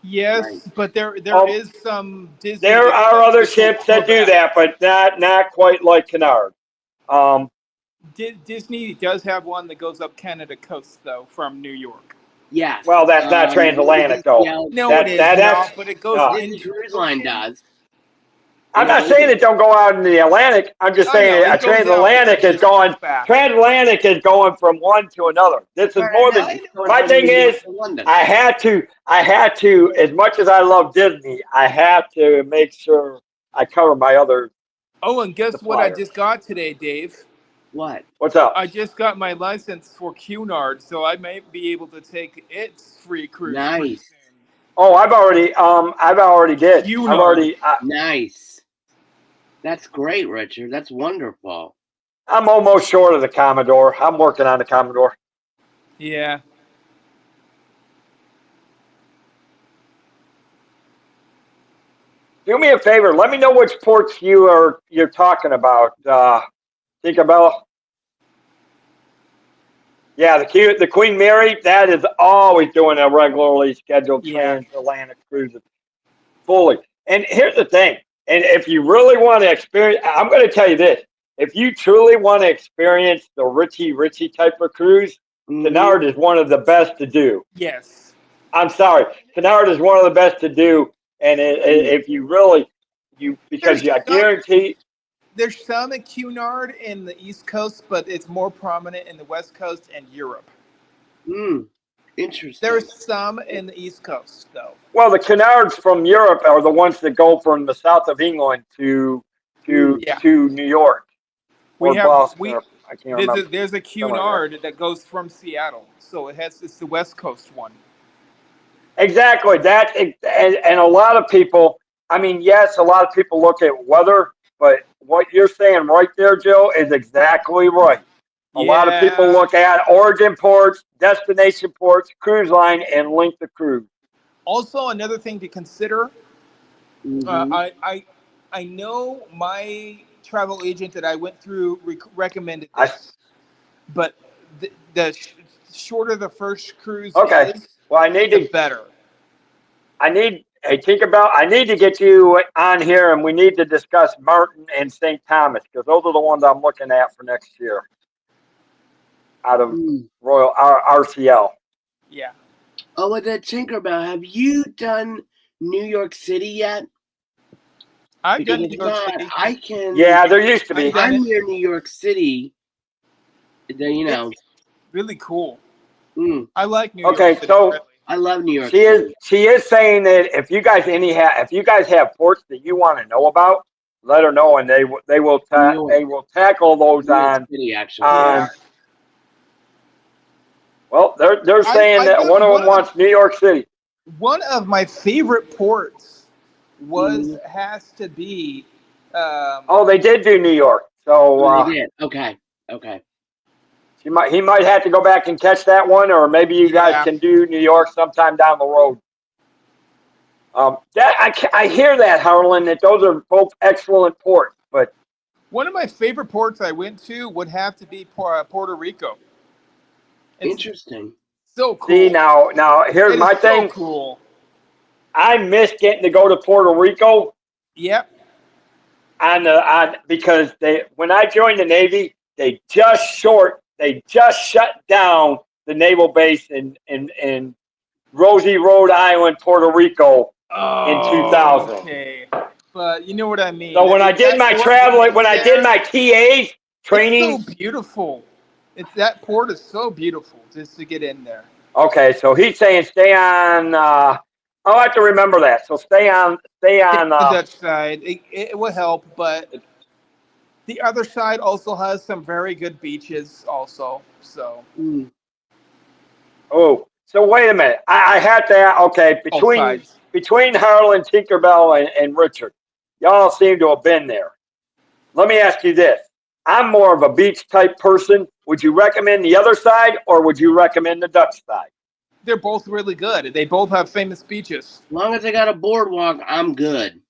C: Yes,
B: Right.
C: but there is some Disney.
A: There
C: that
A: are
C: does
A: other
C: go
A: ships that do
C: Quebec.
A: that, but not quite like Cunard.
C: Disney does have one that goes up Canada coast though from New York.
B: Yes.
A: Well, that's not transatlantic though.
C: No,
A: That-
C: it is
A: that- that's-
C: not, but it goes
A: no.
B: Disney
C: into
B: Cruise Line does.
A: I'm not saying it don't go out in the Atlantic. I'm just
C: I
A: saying
C: know,
A: a
C: it goes out
A: transatlantic
C: there,
A: is
C: it
A: going.
C: comes back.
A: Transatlantic is going from one to another. This is more than. My thing is, I had to, as much as I love Disney, I have to make sure I cover my other.
C: Oh, and guess what I
A: suppliers.
C: just got today, Dave?
B: What?
A: What's up?
C: I just got my license for Cunard, so I may be able to take its free cruise. pretty
B: Nice.
C: soon.
A: Oh, I've already did.
C: Cunard.
A: I've already.
B: Nice. That's great, Richard. That's wonderful.
A: I'm almost short of the Commodore. I'm working on the Commodore.
C: Yeah.
A: Do me a favor. Let me know which ports you're talking about. Tinkerbell. Yeah, the Queen Mary. That is always doing a regularly scheduled
C: Yeah.
A: transatlantic cruises fully. And here's the thing. And if you really want to experience, I'm going to tell you this. If you truly want to experience the Richie type of cruise, Cunard is one of the best to do.
C: Yes.
A: I'm sorry. Cunard is one of the best to do. And if you really, because I guarantee.
C: There's some at Cunard in the East Coast, but it's more prominent in the West Coast and Europe.
B: Interesting.
C: There's some in the East Coast, though.
A: Well, the Cunards from Europe are the ones that go from the south of England to New York or Boston. I can't remember.
C: There's a Cunard that goes from Seattle, so it's the West Coast one.
A: Exactly. And a lot of people. I mean, yes, a lot of people look at weather, but what you're saying right there, Joe, is exactly right. A lot of people look at origin ports, destination ports, cruise line, and length of cruise.
C: Also, another thing to consider, I know my travel agent that I went through recommended this, but the shorter the first cruise is,
A: well,
C: the better.
A: Tinkerbell, I need to get you on here, and we need to discuss Martin and St. Thomas, because those are the ones I'm looking at for next year out of Royal RCL.
C: Yeah.
B: Oh, with that Tinkerbell, have you done New York City yet?
C: I've done New York City.
B: I can.
A: Yeah, there used to be.
B: I'm near New York City.
C: It's really cool. I like New York
A: Okay,
C: City.
A: so
C: really.
B: I love New York City.
A: She is saying that if you guys have ports that you want to know about, let her know, and they will tackle those on
B: City, actually.
A: Well, they're saying that one of them wants New York City.
C: One of my favorite ports has to be.
A: They did do New York, so
B: they did. Okay.
A: He might have to go back and catch that one, or maybe you guys can do New York sometime down the road. I hear that, Harlan, that those are both excellent ports, but
C: one of my favorite ports I went to would have to be Puerto Rico.
B: Interesting.
C: So cool.
A: See, now here's my thing.
C: So cool.
A: I miss getting to go to Puerto Rico.
C: Yep.
A: Because when I joined the Navy, they just shut down the naval base in Rosie, Rhode Island, Puerto Rico in 2000.
C: Okay. But you know what I mean.
A: So when I did my traveling, when I did my TAs training,
C: it's so beautiful. That port is so beautiful just to get in there.
A: Okay, so he's saying stay on. I'll have to remember that. So stay on.
C: The Dutch side, it will help, but the other side also has some very good beaches, also. So.
A: Oh, so wait a minute. I had to. Okay, between Harlan, Tinkerbell, and Richard, y'all seem to have been there. Let me ask you this: I'm more of a beach type person. would you recommend the other side or would you recommend the Dutch side?
C: They're both really good. They both have famous beaches.
B: As long as they got a boardwalk, I'm good.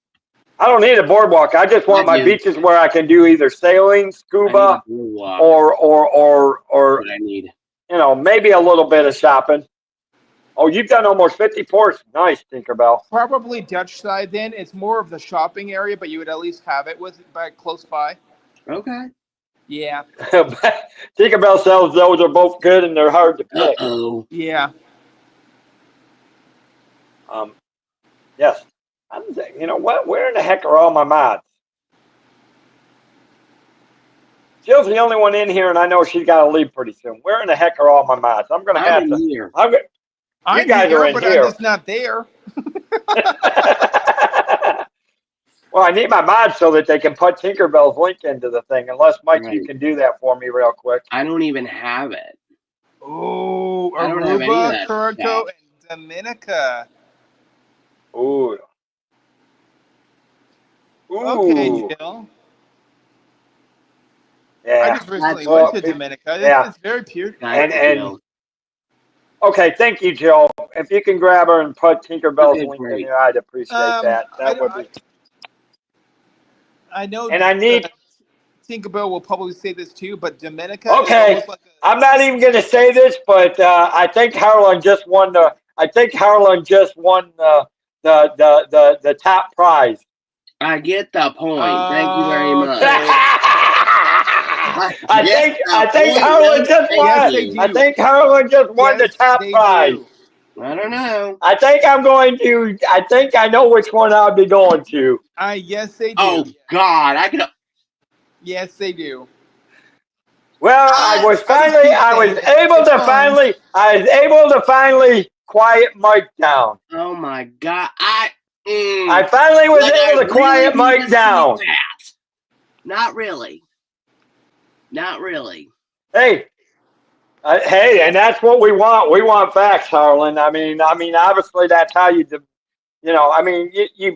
A: I don't need a boardwalk. I just want my beaches where I can do either sailing, scuba, or
B: what I need.
A: You know, maybe a little bit of shopping. Oh, you've done almost 50 ports. Nice, Tinkerbell.
C: Probably Dutch side then. It's more of the shopping area, but you would at least have it close by.
B: Okay.
C: Yeah.
A: Tinkerbell says those are both good and they're hard to pick.
B: Uh-oh.
C: Yeah.
A: Yes. You know what? Where in the heck are all my mods? Jill's the only one in here, and I know she's got to leave pretty soon. Where in the heck are all my mods? I'm going to have to.
B: Here.
A: You guys are in
C: but
A: here.
C: I'm just not there.
A: Well, I need my mods so that they can put Tinkerbell's link into the thing. Unless, Mike, you can do that for me real quick.
B: I don't even have it.
C: Oh,
B: I don't have any of
C: Aruba,
B: that
C: Puerto, and Dominica.
A: Ooh.
C: Okay, Jill.
A: Yeah.
C: I just recently went to Dominica. It's very beautiful.
A: And okay, thank you, Jill. If you can grab her and put Tinkerbell's link in there, I'd appreciate that. That would be.
C: I know.
A: And I need.
C: Tinkerbell will probably say this too, but Dominica.
A: Okay, I'm not even going to say this, but I think Harlan just won the. I think Harlan just won the top prize.
B: I get the point. Thank you very much.
A: I think Harlan just won. I think Harlan just won the top prize.
B: I don't know.
A: I think I know which one I'll be going to.
C: Yes, they do.
B: Oh God, I can.
C: Yes, they do.
A: Well, I was able to finally quiet Mike down.
B: Oh my God,
A: I finally was able to quiet Mike down.
B: Not really. Not really.
A: Hey, and that's what we want. We want facts, Harlan. I mean, obviously that's how you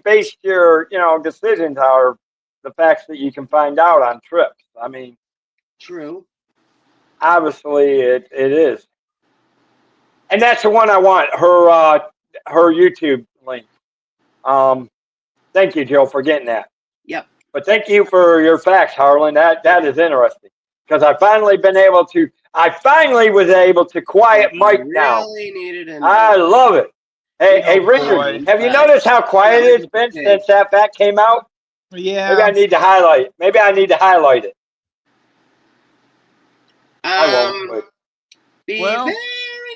A: base your, decisions are the facts that you can find out on trips. I mean,
B: true.
A: Obviously, it is, and that's the one I want. Her YouTube link. Thank you, Jill, for getting that.
B: Yep.
A: But thank you for your facts, Harlan. That is interesting because I finally was able to quiet Mike down. I love it. Hey, Richard, have you noticed how quiet it's been since that fact came out?
C: Yeah.
A: Maybe I need to highlight it. I won't. But.
B: Be very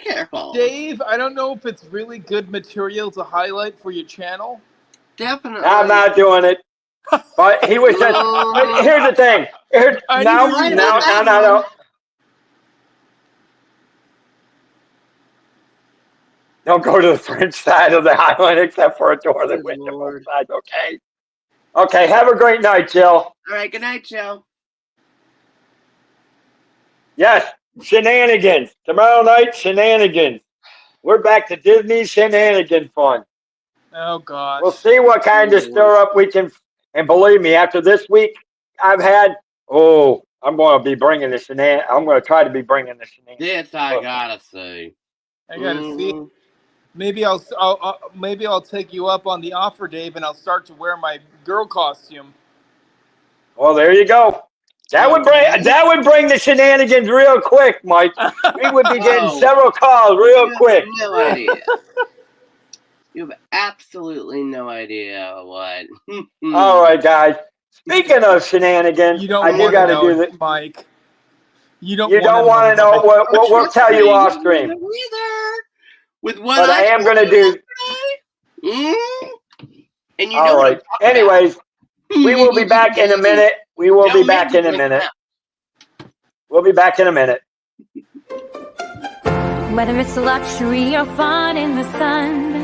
B: careful.
C: Dave, I don't know if it's really good material to highlight for your channel.
B: Definitely.
A: I'm not doing it. But he was just. Here's the thing. No. Don't go to the French side of the island except for a door that went to both sides, okay? Okay, have a great night, Jill.
B: All right, good night, Jill.
A: Yes, shenanigans. Tomorrow night, shenanigans. We're back to Disney shenanigan fun.
C: Oh, God.
A: We'll see what kind of stir up we can. And believe me, after this week I've had, I'm going to be bringing the shenanigans. I'm going to try to be bringing the shenanigans.
B: This I got to see.
C: I got to see. Maybe I'll take you up on the offer, Dave, and I'll start to wear my girl costume.
A: Well, there you go. That would bring the shenanigans real quick, Mike. We would be getting several calls real quick.
B: No idea. You have absolutely no idea what.
A: All right, guys. Speaking of shenanigans,
C: you don't want to know it, Mike. You don't want to know
A: what we'll tell you off stream.
B: With what
A: but I am going to do.
B: And you
A: all right. Anyways, we will be back in a minute. We'll be back in a minute.
D: Whether it's luxury or fun in the sun,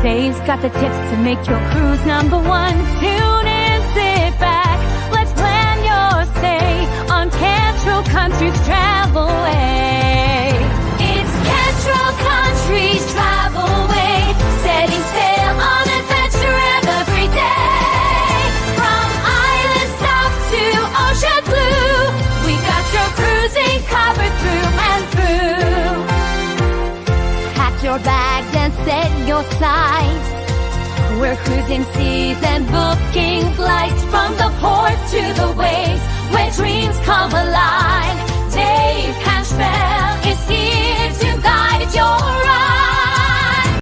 D: Dave's got the tips to make your cruise #1. Tune in, sit back. Let's plan your stay on Cantrell Country's Travel Way. It's Cantrell Country's Travel Way, setting sail on adventure every day. From island south to ocean blue, we got your cruising set your sights. We're cruising seas and booking flights from the ports to the waves where dreams come alive. Dave Cashbell is here to guide your ride.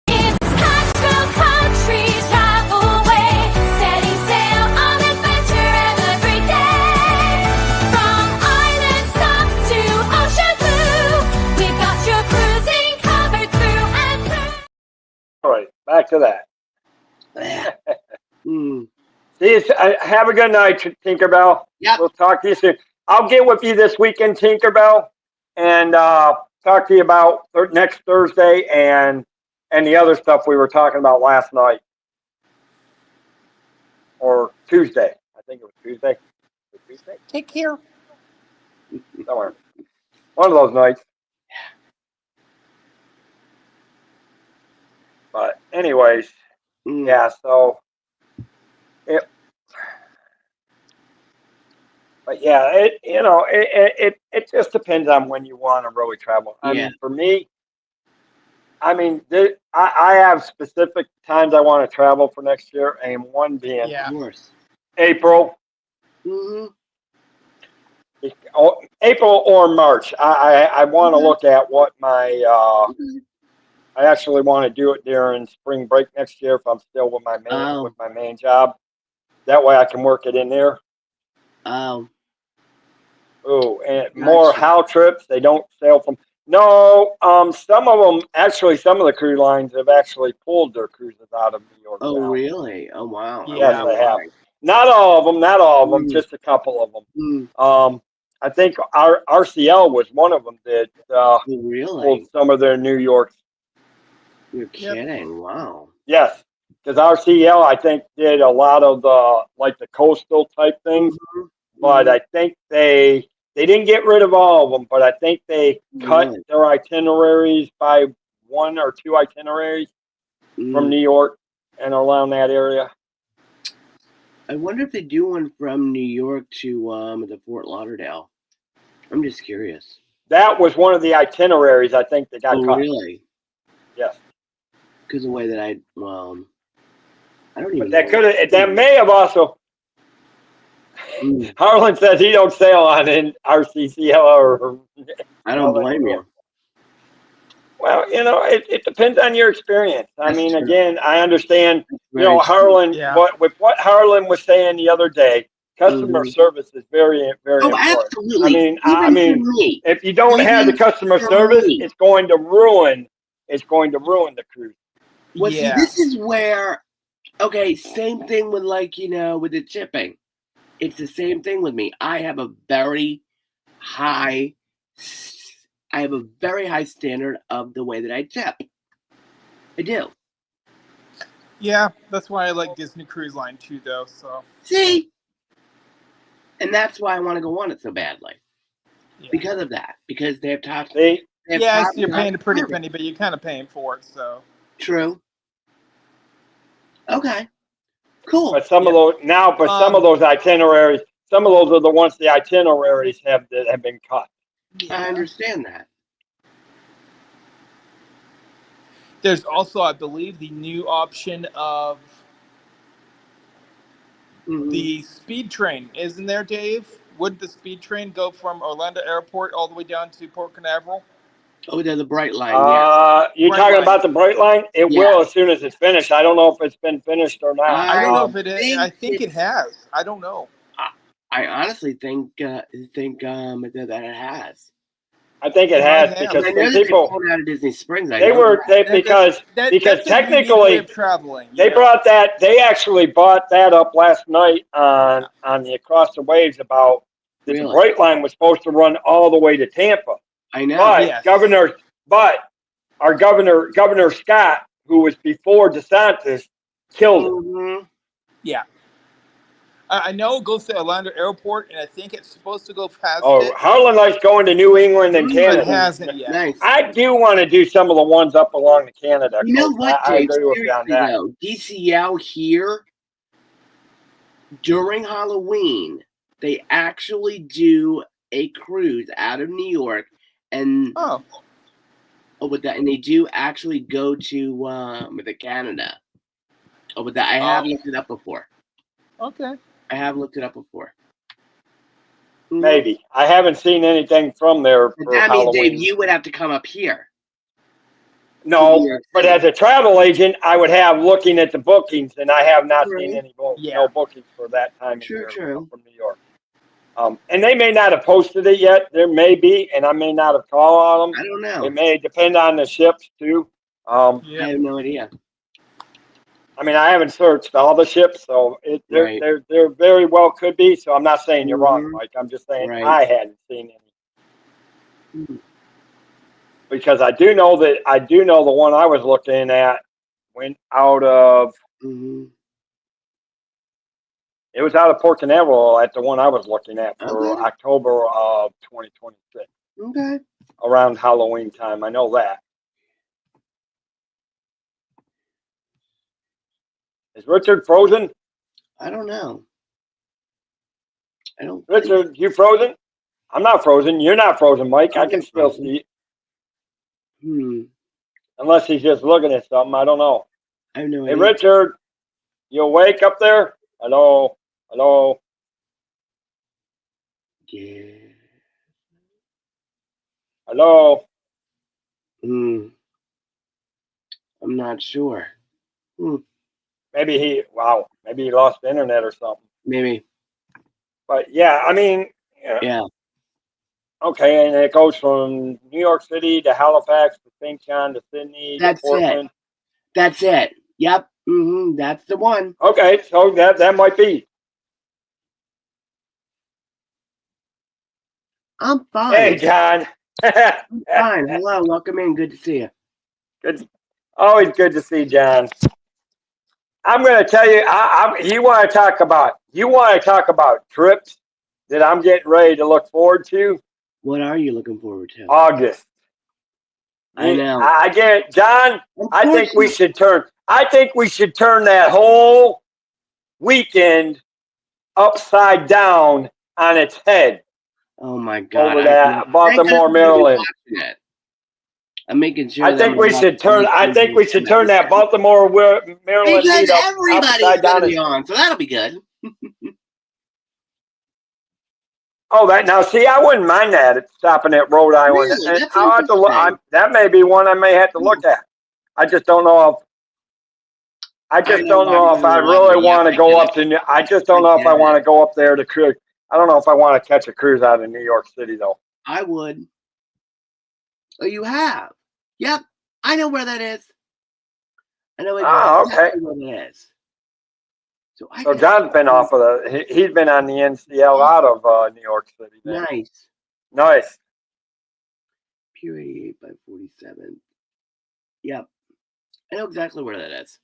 D: It's Cashbell Country Travel Way, setting sail on adventure every day. From island stops to ocean blue, we've got your cruising covered through and through.
A: All right, back to that.
B: Mm.
A: See, have a good night, Tinkerbell.
B: Yep.
A: We'll talk to you soon. I'll get with you this weekend, Tinkerbell, and talk to you about next Thursday and the other stuff we were talking about last night. Or Tuesday. I think it was Tuesday. Tuesday?
C: Take care.
A: Somewhere. One of those nights. But anyways, yeah, so it just depends on when you want to really travel. I mean, for me, I have specific times I want to travel for next year, and one being April.
B: Mm-hmm.
A: April or March. I want to look at what my I actually want to do it during spring break next year if I'm still with my main job. That way I can work it in there.
B: Oh,
A: and more how trips. They don't sail from. No, some of them actually. Some of the cruise lines have actually pulled their cruises out of New York.
B: Oh,
A: now.
B: really? Oh, wow.
A: Yes, they have. Not all of them. Not all of them. Just a couple of them. I think our RCL was one of them that pulled some of their New York.
B: You're kidding! Wow.
A: Yes, because RCL I think did a lot of the coastal type things, but I think they didn't get rid of all of them. But I think they cut their itineraries by 1 or 2 itineraries from New York and around that area.
B: I wonder if they do one from New York to the Fort Lauderdale. I'm just curious.
A: That was one of the itineraries I think that got cut.
B: Oh, really?
A: Yes.
B: Because the way that I don't even.
A: But that may have also. Harlan says he don't sail on in RCCL or.
B: I don't blame you.
A: Well, it depends on your experience. I mean, again, I understand. Harlan. With what Harlan was saying the other day, customer service is very, very important.
B: Absolutely.
A: I mean, if you don't have the customer service, it's going to ruin the cruise.
B: Well, see, this is where, same thing with with the tipping. It's the same thing with me. I have a very high standard of the way that I tip. I do.
C: Yeah, that's why I like Disney Cruise Line too, though. So
B: see, and that's why I want to go on it so badly because of that. Because they have top.
C: Yes, you're paying a pretty penny, but you're kind of paying for it. So
B: true. Okay. Cool.
A: But some of those itineraries, some of those are the ones the itineraries have been cut.
B: I understand that.
C: There's also, I believe, the new option of the speed train. Isn't there, Dave? Would the speed train go from Orlando Airport all the way down to Port Canaveral?
B: Oh, they're the Bright Line,
A: You're talking about the Bright Line? It will as soon as it's finished. I don't know if it's been finished or not.
C: I don't know if it is. I think it has. I don't know.
B: I honestly think that it has.
A: I think it has because people
B: out of Disney Springs.
A: Because technically
C: traveling.
A: They brought that. They actually brought that up last night on the Across the Waves about that the Bright Line was supposed to run all the way to Tampa.
B: I know.
A: But our Governor Scott, who was before DeSantis, killed it.
C: Yeah. I know it goes to Orlando Airport, and I think it's supposed to go past
A: it. Harlan likes going to New England and Canada.
C: It hasn't yet.
B: Nice.
A: I do want to do some of the ones up along the Canada coast.
B: You know what,
A: I agree with you on that.
B: DCL here, during Halloween, they actually do a cruise out of New York. And Oh, with that, and they do actually go to the Canada. Oh, with that, I have looked it up before.
C: Okay.
B: I have looked it up before. Mhm.
A: Maybe. I haven't seen anything from there
B: But
A: for
B: that means,
A: Halloween.
B: Dave, you would have to come up here.
A: No, but as a travel agent, I would have looking at the bookings, and I have not seen any no bookings for that time of year from New York. And they may not have posted it yet. There may be, and I may not have called on them.
B: I don't know.
A: It may depend on the ships too.
B: I have no idea.
A: I mean, I haven't searched all the ships, so there very well could be. So I'm not saying you're wrong, Mike. I'm just saying I hadn't seen any. Because I do know the one I was looking at went out of. It was out of Port Canaveral at the one I was looking at for October of 2026.
B: Okay.
A: Around Halloween time, I know that. Is Richard frozen?
B: I don't know. I don't.
A: Richard, you frozen? I'm not frozen. You're not frozen, Mike. I can still see you. Unless he's just looking at something. I don't know.
B: I have no
A: idea.
B: Hey,
A: Richard, you awake up there? Hello? Hello?
B: Yeah.
A: Hello?
B: I'm not sure.
A: Maybe he lost the internet or something.
B: Maybe.
A: But yeah, I mean,
B: yeah.
A: Okay, and it goes from New York City to Halifax to St. John to Sydney to Portland.
B: That's it. Yep. That's the one.
A: Okay, so that might be.
B: I'm fine.
A: Hey, John.
B: I'm fine. Hello, welcome in. Good to see you.
A: Good. Always good to see John. I'm going to tell you. You want to talk about trips that I'm getting ready to look forward to.
B: What are you looking forward to?
A: August.
B: I know.
A: I get it, John. I think we should turn that whole weekend upside down on its head.
B: Oh my God!
A: Over that Baltimore, Maryland.
B: I'm making sure.
A: I think we should turn that Baltimore, Maryland meet up upside down.
B: On, so that'll be good.
A: Oh, I wouldn't mind that. It's stopping at Rhode Island.
B: Really?
A: And I'll have to look. That may be one I may have to look at. I just don't know if I really want to go up to. I just don't know if I want to go up there to cruise. I don't know if I want to catch a cruise out of New York City though.
B: I would. Oh, you have? Yep. I know where that is. I know exactly where that is.
A: So John's been he's been on the NCL out of New York City. Then. Nice.
B: Pier 88 by 47. Yep. I know exactly where that is.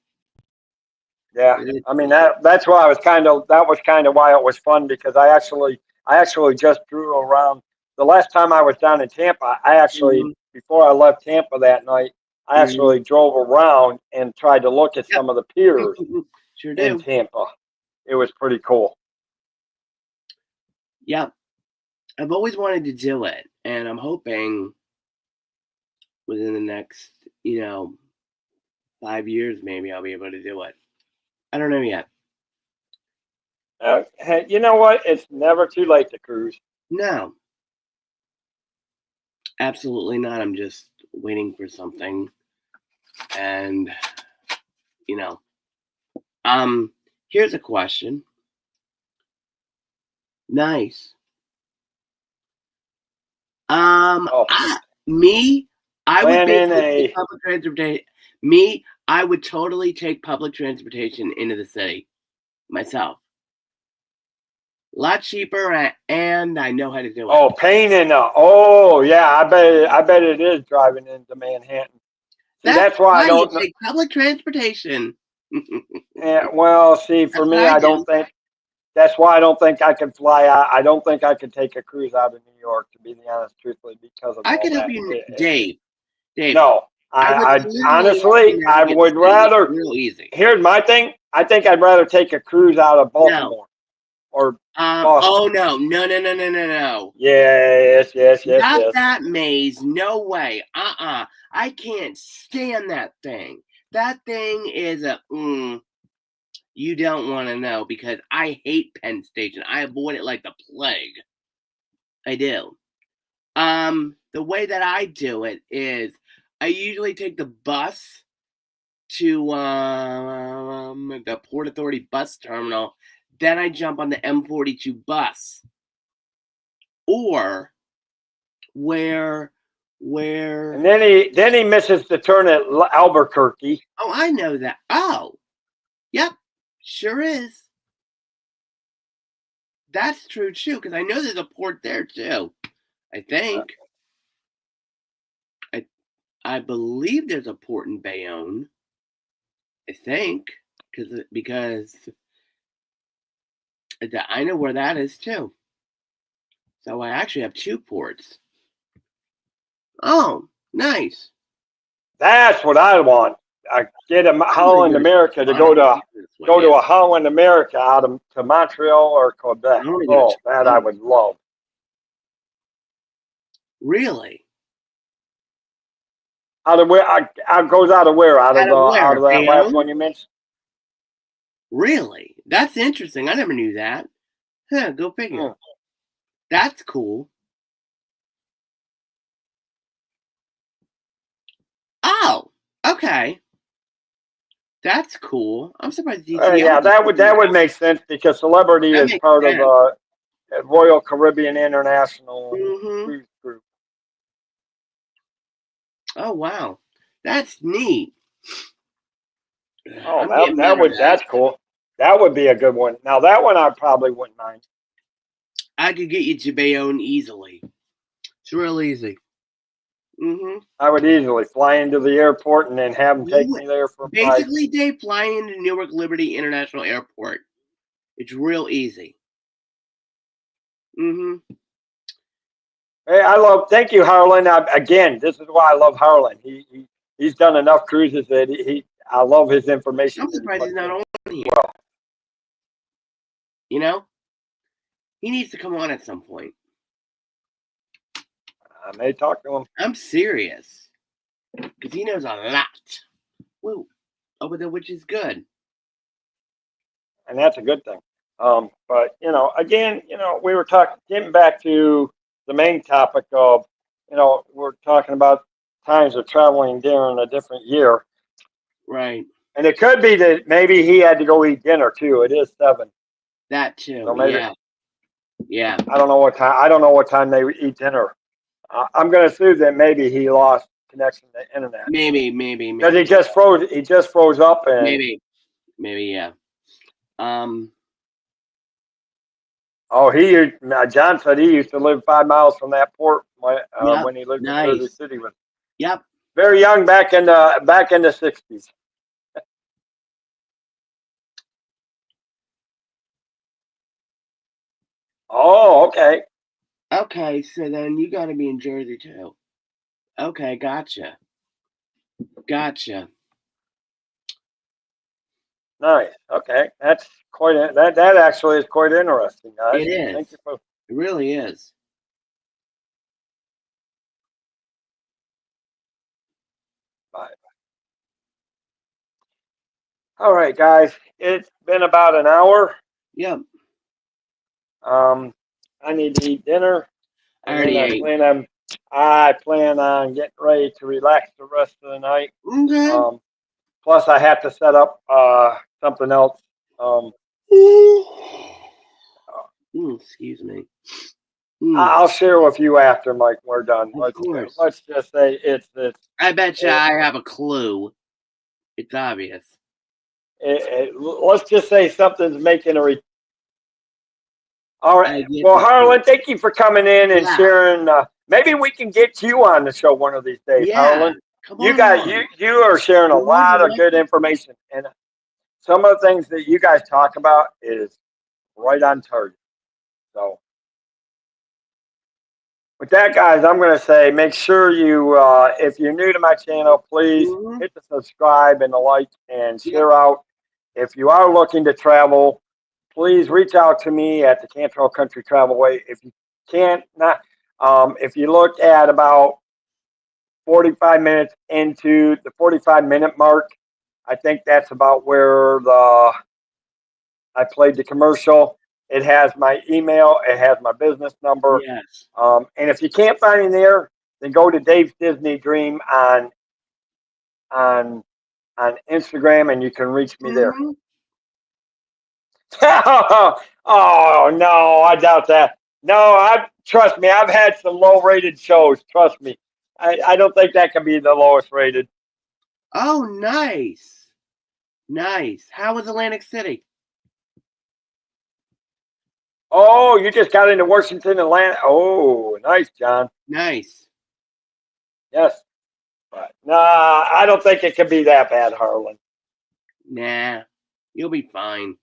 A: Yeah. I mean that's why that was kind of why it was fun because I actually just drew around the last time I was down in Tampa. I actually before I left Tampa that night, I actually drove around and tried to look at some of the piers. In Tampa. It was pretty cool.
B: Yep. I've always wanted to do it, and I'm hoping within the next, 5 years, maybe I'll be able to do it. I don't know yet.
A: Hey, you know what? It's never too late to cruise.
B: No. Absolutely not. I'm just waiting for something. And, here's a question. Nice. I would totally take public transportation into the city myself. A lot cheaper, and I know how to do it.
A: Oh, pain in the. Oh, yeah. I bet it is driving into Manhattan. That's why I don't
B: take public transportation.
A: Yeah, well, see, for me, I don't think. That's why I don't think I can fly out. I don't think I could take a cruise out of New York, to be honest, truthfully, because of.
B: I could help you, Dave.
A: No, I honestly, I would rather.
B: Real easy.
A: Here's my thing. I think I'd rather take a cruise out of Baltimore. or Boston?
B: Oh no.
A: Yes.
B: Not that maze. No way. I can't stand that thing. That thing is a you don't want to know, because I hate Penn Station. I avoid it like the plague. I do. The way that I do it is I usually take the bus to the Port Authority bus terminal. Then I jump on the M42 bus. Or where
A: And then he misses the turn at Albuquerque.
B: Oh, I know that. Oh, yep, sure is. That's true too, because I know there's a port there too. I think. I believe there's a port in Bayonne. I think, because I know where that is too. So I actually have 2 ports. Oh, nice.
A: That's what I want. I get a Holland America to go to a Holland America out to Montreal or Quebec. Oh, that I would love.
B: Really?
A: Out of where? Goes out of where? Out of that last one you mentioned.
B: Really? That's interesting. I never knew that. Huh, go figure. That's cool. Oh, okay. That's cool. I'm surprised.
A: Yeah, that would make sense, because Celebrity is part of the Royal Caribbean International Cruise Group.
B: Oh wow, that's neat.
A: Oh, that's cool. That would be a good one. Now that one I probably wouldn't mind.
B: I could get you to Bayonne easily. It's real easy.
A: I would easily fly into the airport and then have them take me there for a flight.
B: Basically, Dave, flying into Newark Liberty International Airport. It's real easy.
A: Hey, thank you, Harlan. Again, this is why I love Harlan. He's done enough cruises that I love his information.
B: I'm surprised he's not on here.
A: Well,
B: you know, he needs to come on at some point.
A: I may talk to him.
B: I'm serious, because he knows a lot. Woo, which is good,
A: and that's a good thing. But again, we were getting back to the main topic of, we're talking about times of traveling during a different year,
B: right?
A: And it could be that maybe he had to go eat dinner too. It is 7.
B: That too.
A: So maybe,
B: yeah.
A: I don't know what time they eat dinner. I'm going to assume that maybe he lost connection to the internet.
B: Maybe.
A: Because he just froze. He just froze up and
B: maybe, yeah.
A: Oh, John said he used to live 5 miles from that port when he lived in Jersey City.
B: Yep.
A: Very young, back in the 60s. Oh, okay.
B: Okay, so then you got to be in Jersey too. Okay, gotcha.
A: Nice. Okay, that's quite. That actually is quite interesting, guys.
B: It is.
A: Thank you for.
B: It really is.
A: Bye. All right, guys. It's been about an hour.
B: Yep.
A: I need to eat dinner.
B: I already ate.
A: I plan on getting ready to relax the rest of the night.
B: Okay.
A: Plus, I have to set up something else.
B: Excuse me.
A: I'll share with you after, Mike. We're done.
B: Of course.
A: Let's just say it's.
B: I bet you I have a clue. It's obvious.
A: Let's just say something's making a. All right. Well, Harlan, thank you for coming in and sharing. Maybe we can get you on the show one of these days, Harlan. You are sharing a lot of good information, and some of the things that you guys talk about is right on target. So, with that, guys, I'm going to say make sure you, if you're new to my channel, please hit the subscribe and the like and share out. If you are looking to travel, please reach out to me at the Cantrell Country Travelway. If you can't, not, if you look at about 45 minutes into the 45-minute mark, I think that's about where I played the commercial. It has my email. It has my business number.
B: Yes.
A: And if you can't find me there, then go to Dave's Disney Dream on Instagram, and you can reach me there.
B: Mhm.
A: Oh no, I doubt that. No, trust me. I've had some low-rated shows. Trust me. I don't think that can be the lowest rated.
B: Oh, nice. Nice. How was Atlantic City?
A: Oh, you just got into Washington, Atlanta. Oh, nice, John.
B: Nice.
A: Yes. But nah, I don't think it can be that bad, Harlan.
B: Nah, you'll be fine.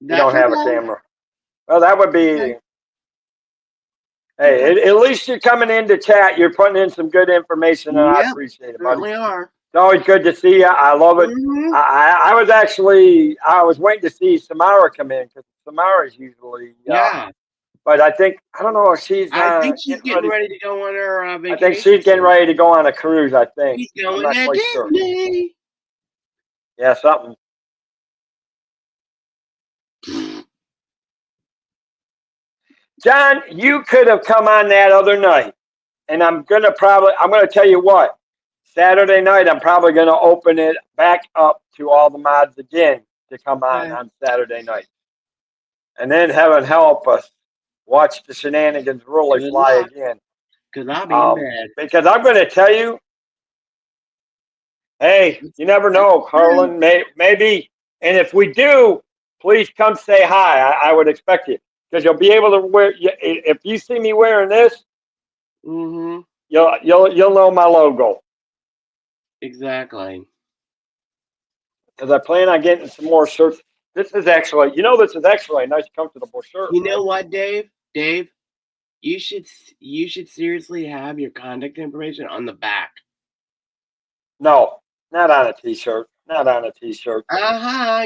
A: You don't have a camera. Well, that would be.
B: Okay.
A: Hey, at least you're coming in to chat. You're putting in some good information, and I
B: Yep,
A: appreciate it, buddy.
B: certainly are.
A: It's always good to see you. I love it.
B: Mhm.
A: I was waiting to see Samara come in because Samara's usually.
B: Yeah.
A: But I don't know if she's.
B: I think she's getting ready to go on her vacation.
A: I think she's getting ready to go on a cruise. I think.
B: She's
A: I'm
B: going
A: not
B: to
A: quite sure.
B: Disney.
A: Yeah, something. John, you could have come on that other night, and I'm gonna tell you what. Saturday night, I'm probably gonna open it back up to all the mods again to come on Saturday night, and then heaven help us, watch the shenanigans really
B: Good
A: fly
B: luck.
A: again.
B: Because I'll be in bed.
A: Because I'm gonna tell you, hey, you never know, Harlan. Maybe, and if we do, please come say hi. I would expect you. Because you'll be able to wear. If you see me wearing this,
B: Mm-hmm.
A: you'll know my logo.
B: Exactly.
A: Because I plan on getting some more shirts. This is actually a nice, comfortable shirt.
B: You know what, Dave? Dave, you should seriously have your contact information on the back.
A: No, not on a t-shirt. Not on a t-shirt.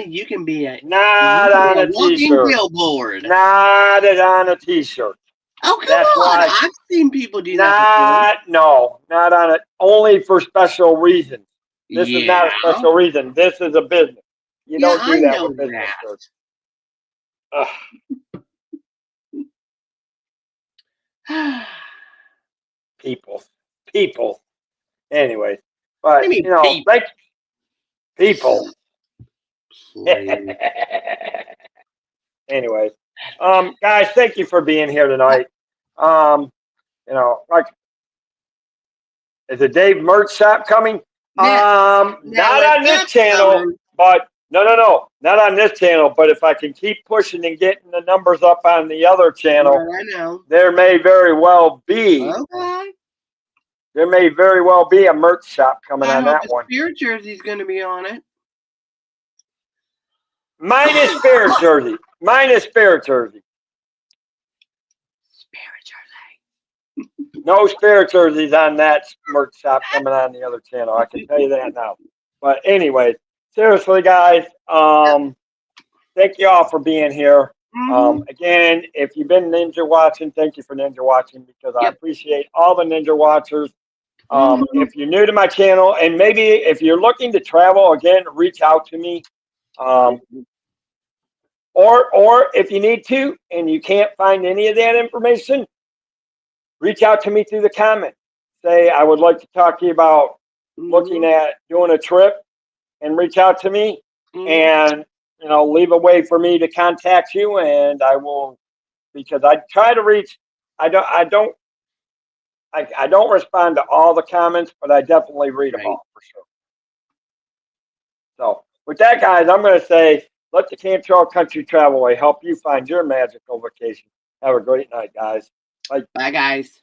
B: You can be a
A: t-shirt.
B: walking billboard.
A: Not on a t-shirt.
B: Oh, come
A: That's
B: on.
A: why,
B: I've seen people do that before.
A: No, not on it. Only for special reasons. This is not a special reason. This is a business. You don't do that with business shirts. People. Anyway, but thank people. Anyways, guys, thank you for being here tonight. Is the Dave merch shop coming? Not on this channel, but no, not on this channel. But if I can keep pushing and getting the numbers up on the other channel,
B: I know.
A: There may very well be.
B: Okay.
A: There may very well be a merch shop coming on that one.
B: Spirit Jersey's going to be on it.
A: Mine is Spirit Jersey. Spirit Jersey. No Spirit Jerseys on that merch shop coming on the other channel. I can tell you that now. But anyway, seriously, guys, thank you all for being here. Again, if you've been ninja watching, thank you for ninja watching because I appreciate all the ninja watchers. If you're new to my channel and maybe if you're looking to travel, again, reach out to me. Or if you need to and you can't find any of that information, reach out to me through the comments. Say, I would like to talk to you about looking at doing a trip, and reach out to me and leave a way for me to contact you, and I will, because I try to reach. I don't respond to all the comments, but I definitely read them all for sure. So with that, guys, I'm going to say, let the Cantrell Country Travelway help you find your magical vacation. Have a great night, guys.
B: Bye, guys.